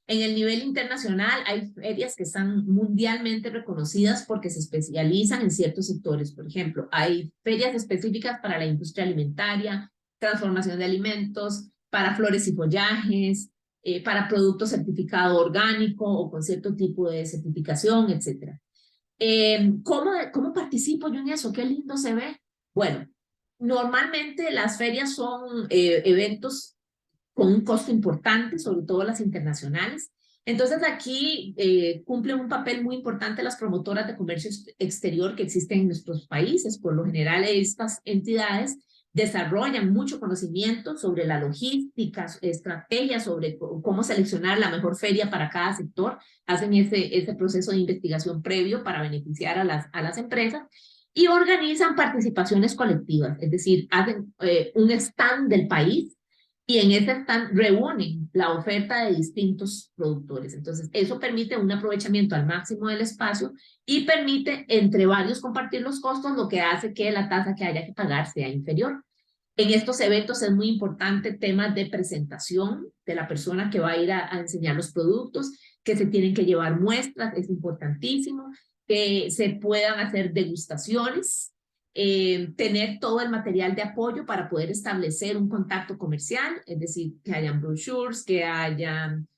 En el nivel internacional hay ferias que están mundialmente reconocidas porque se especializan en ciertos sectores. Por ejemplo, hay ferias específicas para la industria alimentaria, transformación de alimentos, para flores y follajes, para productos certificado orgánico o con cierto tipo de certificación, etc. ¿Cómo participo yo en eso? Qué lindo se ve. Bueno, normalmente las ferias son eventos con un costo importante, sobre todo las internacionales. Entonces aquí cumplen un papel muy importante las promotoras de comercio exterior que existen en nuestros países. Por lo general estas entidades desarrollan mucho conocimiento sobre la logística, estrategias sobre cómo seleccionar la mejor feria para cada sector, hacen ese proceso de investigación previo para beneficiar a las empresas y organizan participaciones colectivas, es decir, hacen un stand del país y en ese stand reúnen la oferta de distintos productores. Entonces, eso permite un aprovechamiento al máximo del espacio y permite entre varios compartir los costos, lo que hace que la tasa que haya que pagar sea inferior. En estos eventos es muy importante temas de presentación de la persona que va a ir a enseñar los productos, que se tienen que llevar muestras, es importantísimo, que se puedan hacer degustaciones, tener todo el material de apoyo para poder establecer un contacto comercial, es decir, que hayan brochures, que hayan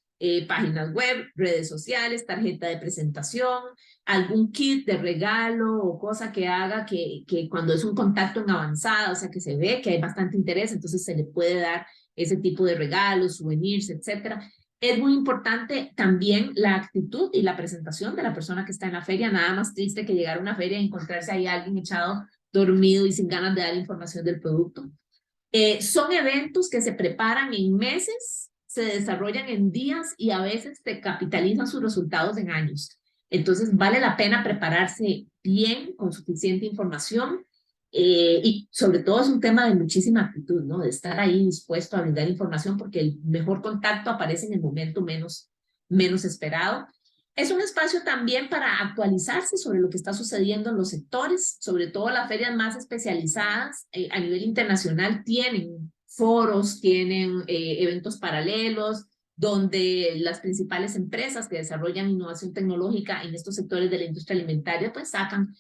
páginas web, redes sociales, tarjeta de presentación, algún kit de regalo o cosa que haga que cuando es un contacto en avanzada, o sea, que se ve que hay bastante interés, entonces se le puede dar ese tipo de regalos, souvenirs, etcétera. Es muy importante también la actitud y la presentación de la persona que está en la feria. Nada más triste que llegar a una feria y encontrarse ahí a alguien echado dormido y sin ganas de dar información del producto. Son eventos que se preparan en meses, se desarrollan en días y a veces se capitalizan sus resultados en años. Entonces vale la pena prepararse bien, con suficiente información, y sobre todo es un tema de muchísima actitud, ¿no? De estar ahí dispuesto a brindar información porque el mejor contacto aparece en el momento menos esperado. Es un espacio también para actualizarse sobre lo que está sucediendo en los sectores, sobre todo las ferias más especializadas a nivel internacional tienen foros, tienen eventos paralelos, donde las principales empresas que desarrollan innovación tecnológica en estos sectores de la industria alimentaria, pues sacan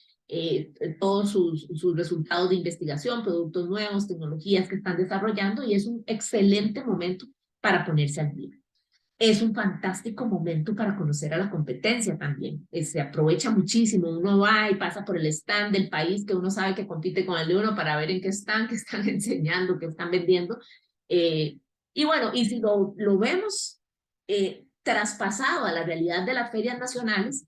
todos sus resultados de investigación, productos nuevos, tecnologías que están desarrollando, y es un excelente momento para ponerse al día. Es un fantástico momento para conocer a la competencia también. Se aprovecha muchísimo. Uno va y pasa por el stand del país que uno sabe que compite con el de uno para ver en qué están enseñando, qué están vendiendo. Eh, y bueno, y si lo vemos traspasado a la realidad de las ferias nacionales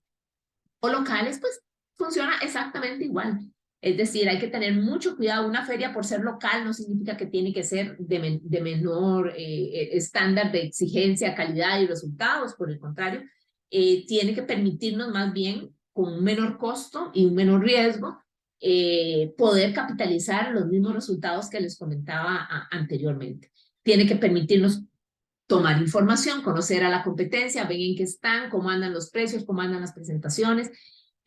o locales, pues funciona exactamente igual. Es decir, hay que tener mucho cuidado. Una feria, por ser local, no significa que tiene que ser de menor estándar de exigencia, calidad y resultados. Por el contrario, tiene que permitirnos más bien, con un menor costo y un menor riesgo, poder capitalizar los mismos resultados que les comentaba anteriormente. Tiene que permitirnos tomar información, conocer a la competencia, ver en qué están, cómo andan los precios, cómo andan las presentaciones,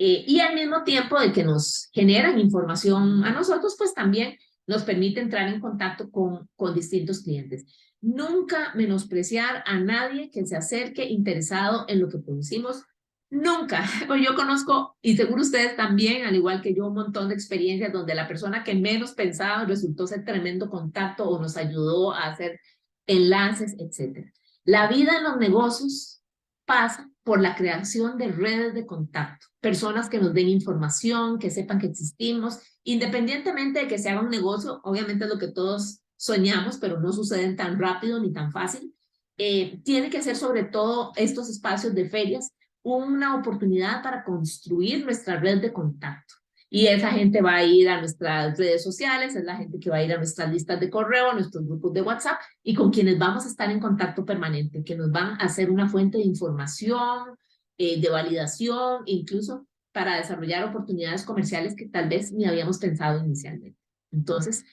y al mismo tiempo de que nos generan información a nosotros, pues también nos permite entrar en contacto con distintos clientes. Nunca menospreciar a nadie que se acerque interesado en lo que producimos. Nunca. Yo conozco, y seguro ustedes también, al igual que yo, un montón de experiencias donde la persona que menos pensaba resultó ser tremendo contacto o nos ayudó a hacer enlaces, etcétera. La vida en los negocios pasa por la creación de redes de contacto, personas que nos den información, que sepan que existimos, independientemente de que se haga un negocio. Obviamente es lo que todos soñamos, pero no suceden tan rápido ni tan fácil. Tiene que ser, sobre todo estos espacios de ferias, una oportunidad para construir nuestra red de contacto. Y esa gente va a ir a nuestras redes sociales, es la gente que va a ir a nuestras listas de correo, a nuestros grupos de WhatsApp, y con quienes vamos a estar en contacto permanente, que nos van a hacer una fuente de información, de validación, incluso para desarrollar oportunidades comerciales que tal vez ni habíamos pensado inicialmente. Entonces,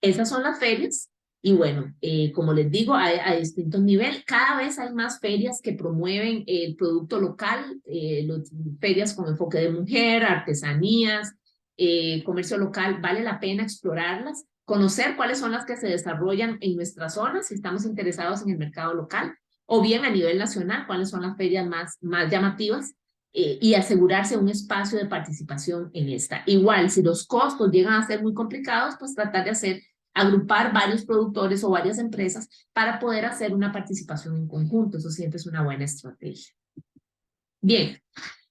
esas son las ferias. Y bueno, como les digo, a distintos niveles, cada vez hay más ferias que promueven el producto local, ferias con enfoque de mujer, artesanías, comercio local. Vale la pena explorarlas, conocer cuáles son las que se desarrollan en nuestra zona, si estamos interesados en el mercado local, o bien a nivel nacional, cuáles son las ferias más llamativas, y asegurarse un espacio de participación en esta. Igual, si los costos llegan a ser muy complicados, pues tratar de agrupar varios productores o varias empresas para poder hacer una participación en conjunto. Eso siempre es una buena estrategia. Bien,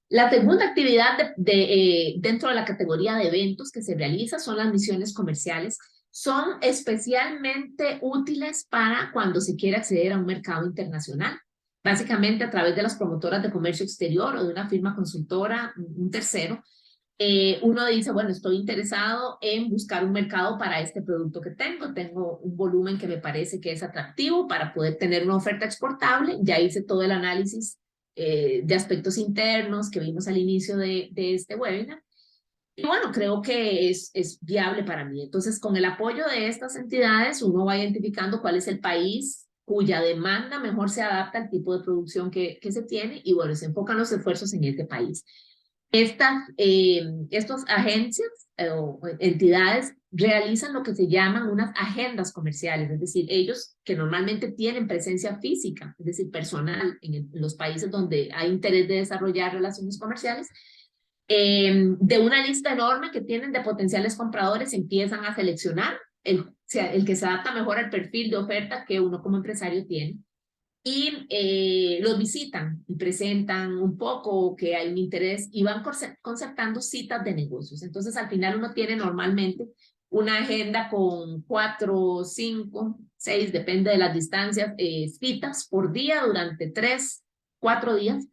la segunda actividad dentro de la categoría de eventos que se realiza son las misiones comerciales. Son especialmente útiles para cuando se quiere acceder a un mercado internacional, básicamente a través de las promotoras de comercio exterior o de una firma consultora, un tercero. Uno dice, bueno, estoy interesado en buscar un mercado para este producto que tengo un volumen que me parece que es atractivo para poder tener una oferta exportable. Ya hice todo el análisis de aspectos internos que vimos al inicio de este webinar. Y bueno, creo que es viable para mí. Entonces, con el apoyo de estas entidades, uno va identificando cuál es el país cuya demanda mejor se adapta al tipo de producción que se tiene, y bueno, se enfocan los esfuerzos en este país. Estas agencias o entidades realizan lo que se llaman unas agendas comerciales, es decir, ellos que normalmente tienen presencia física, es decir, personal en los países donde hay interés de desarrollar relaciones comerciales, de una lista enorme que tienen de potenciales compradores, empiezan a seleccionar el que se adapta mejor al perfil de oferta que uno como empresario tiene, y los visitan y presentan un poco que hay un interés y van concertando citas de negocios. Entonces, al final uno tiene normalmente una agenda con 4, 5, 6, depende de las distancias, citas por día durante 3, 4 días,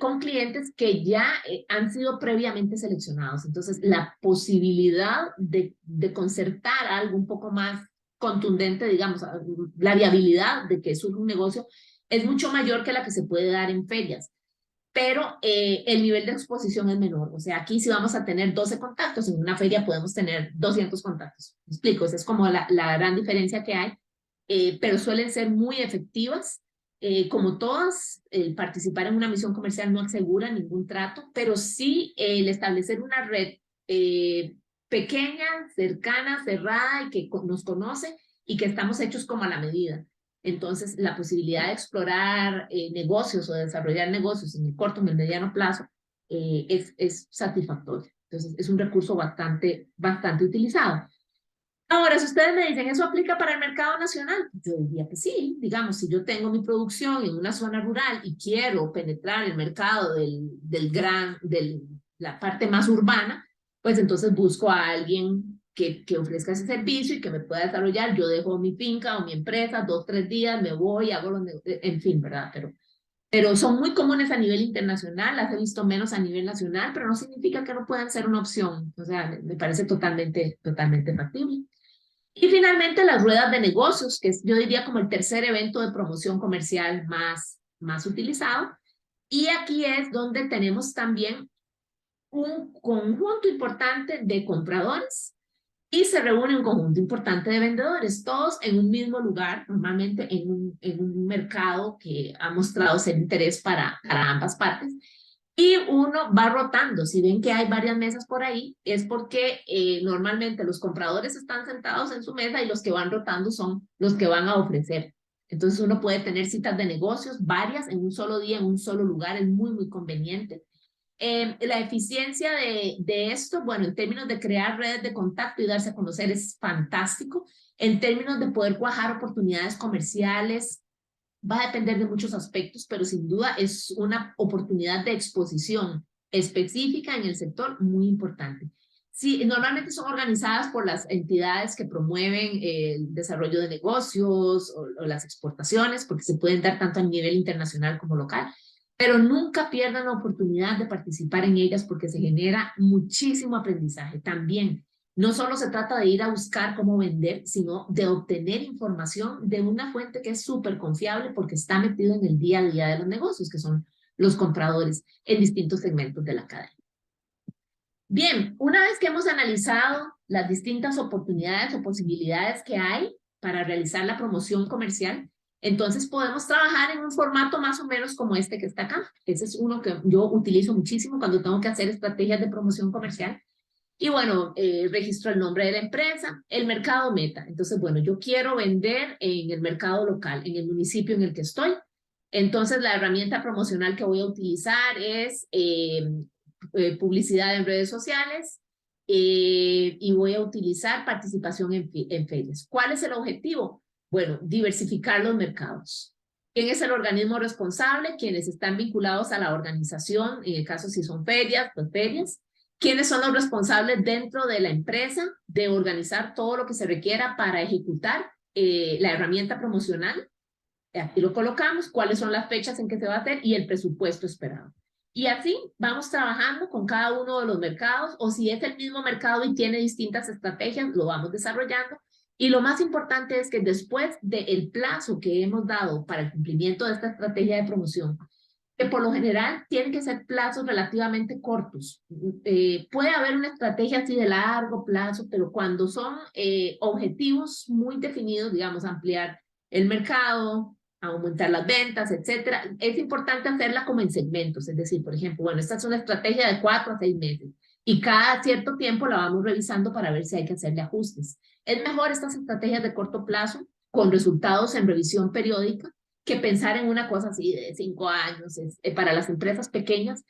con clientes que ya han sido previamente seleccionados. Entonces, la posibilidad de concertar algo un poco más contundente, digamos, la viabilidad de que surja un negocio es mucho mayor que la que se puede dar en ferias, pero el nivel de exposición es menor. O sea, aquí si vamos a tener 12 contactos, en una feria podemos tener 200 contactos. ¿Me explico? Esa es como la gran diferencia que hay, pero suelen ser muy efectivas como todas, el participar en una misión comercial no asegura ningún trato, pero sí el establecer una red pequeña, cercana, cerrada y que nos conoce y que estamos hechos como a la medida. Entonces, la posibilidad de explorar negocios o desarrollar negocios en el corto, en el mediano plazo es satisfactorio. Entonces, es un recurso bastante utilizado. Ahora, si ustedes me dicen, ¿eso aplica para el mercado nacional? Yo diría que sí. Digamos, si yo tengo mi producción en una zona rural y quiero penetrar el mercado de la parte más urbana, pues entonces busco a alguien que ofrezca ese servicio y que me pueda desarrollar. Yo dejo mi finca o mi empresa 2, 3 días, me voy, hago en fin, ¿verdad? Pero son muy comunes a nivel internacional, las he visto menos a nivel nacional, pero no significa que no puedan ser una opción. O sea, me parece totalmente factible. Y finalmente las ruedas de negocios, que es, yo diría, como el tercer evento de promoción comercial más utilizado. Y aquí es donde tenemos también un conjunto importante de compradores y se reúne un conjunto importante de vendedores, todos en un mismo lugar, normalmente en un mercado que ha mostrado ser interés para ambas partes. Y uno va rotando. Si ven que hay varias mesas por ahí, es porque normalmente los compradores están sentados en su mesa y los que van rotando son los que van a ofrecer. Entonces uno puede tener citas de negocios, varias en un solo día, en un solo lugar, es muy conveniente. La eficiencia de esto, bueno, en términos de crear redes de contacto y darse a conocer es fantástico. En términos de poder cuajar oportunidades comerciales, va a depender de muchos aspectos, pero sin duda es una oportunidad de exposición específica en el sector muy importante. Sí, normalmente son organizadas por las entidades que promueven el desarrollo de negocios o las exportaciones, porque se pueden dar tanto a nivel internacional como local, pero nunca pierdan la oportunidad de participar en ellas porque se genera muchísimo aprendizaje. También no solo se trata de ir a buscar cómo vender, sino de obtener información de una fuente que es súper confiable porque está metido en el día a día de los negocios, que son los compradores en distintos segmentos de la cadena. Bien, una vez que hemos analizado las distintas oportunidades o posibilidades que hay para realizar la promoción comercial, entonces podemos trabajar en un formato más o menos como este que está acá. Ese es uno que yo utilizo muchísimo cuando tengo que hacer estrategias de promoción comercial. Y bueno, registro el nombre de la empresa, el mercado meta. Entonces, bueno, yo quiero vender en el mercado local, en el municipio en el que estoy. Entonces, la herramienta promocional que voy a utilizar es publicidad en redes sociales y voy a utilizar participación en ferias. ¿Cuál es el objetivo? Bueno, diversificar los mercados. ¿Quién es el organismo responsable? Quienes están vinculados a la organización, en el caso si son ferias, pues ferias. ¿Quiénes son los responsables dentro de la empresa de organizar todo lo que se requiera para ejecutar la herramienta promocional? Aquí lo colocamos, cuáles son las fechas en que se va a hacer y el presupuesto esperado. Y así vamos trabajando con cada uno de los mercados, o si es el mismo mercado y tiene distintas estrategias, lo vamos desarrollando. Y lo más importante es que después del plazo que hemos dado para el cumplimiento de esta estrategia de promoción, que por lo general tienen que ser plazos relativamente cortos. Puede haber una estrategia así de largo plazo, pero cuando son objetivos muy definidos, digamos, ampliar el mercado, aumentar las ventas, etcétera, es importante hacerla como en segmentos. Es decir, por ejemplo, bueno, esta es una estrategia de 4 a 6 meses y cada cierto tiempo la vamos revisando para ver si hay que hacerle ajustes. Es mejor estas estrategias de corto plazo con resultados en revisión periódica que pensar en una cosa así de 5 años. Para las empresas pequeñas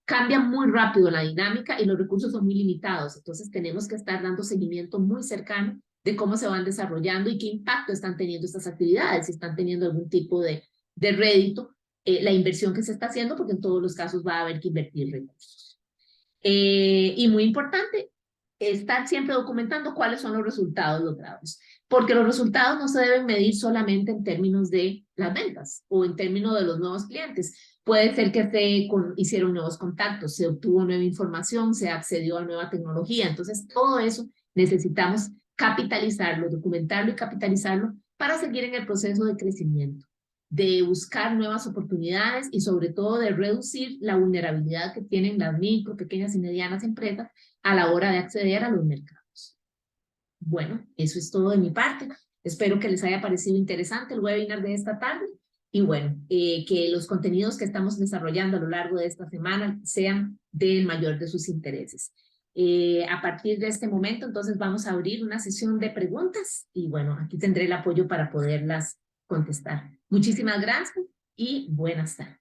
cambia muy rápido la dinámica y los recursos son muy limitados. Entonces tenemos que estar dando seguimiento muy cercano de cómo se van desarrollando y qué impacto están teniendo estas actividades, si están teniendo algún tipo de rédito, la inversión que se está haciendo, porque en todos los casos va a haber que invertir recursos. Y muy importante, estar siempre documentando cuáles son los resultados logrados, porque los resultados no se deben medir solamente en términos de las ventas o en términos de los nuevos clientes. Puede ser que hicieron nuevos contactos, se obtuvo nueva información, se accedió a nueva tecnología. Entonces, todo eso necesitamos capitalizarlo, documentarlo y capitalizarlo para seguir en el proceso de crecimiento, de buscar nuevas oportunidades y sobre todo de reducir la vulnerabilidad que tienen las micro, pequeñas y medianas empresas a la hora de acceder a los mercados. Bueno, eso es todo de mi parte. Espero que les haya parecido interesante el webinar de esta tarde y bueno, que los contenidos que estamos desarrollando a lo largo de esta semana sean del mayor de sus intereses. A partir de este momento, entonces vamos a abrir una sesión de preguntas y bueno, aquí tendré el apoyo para poderlas contestar. Muchísimas gracias y buenas tardes.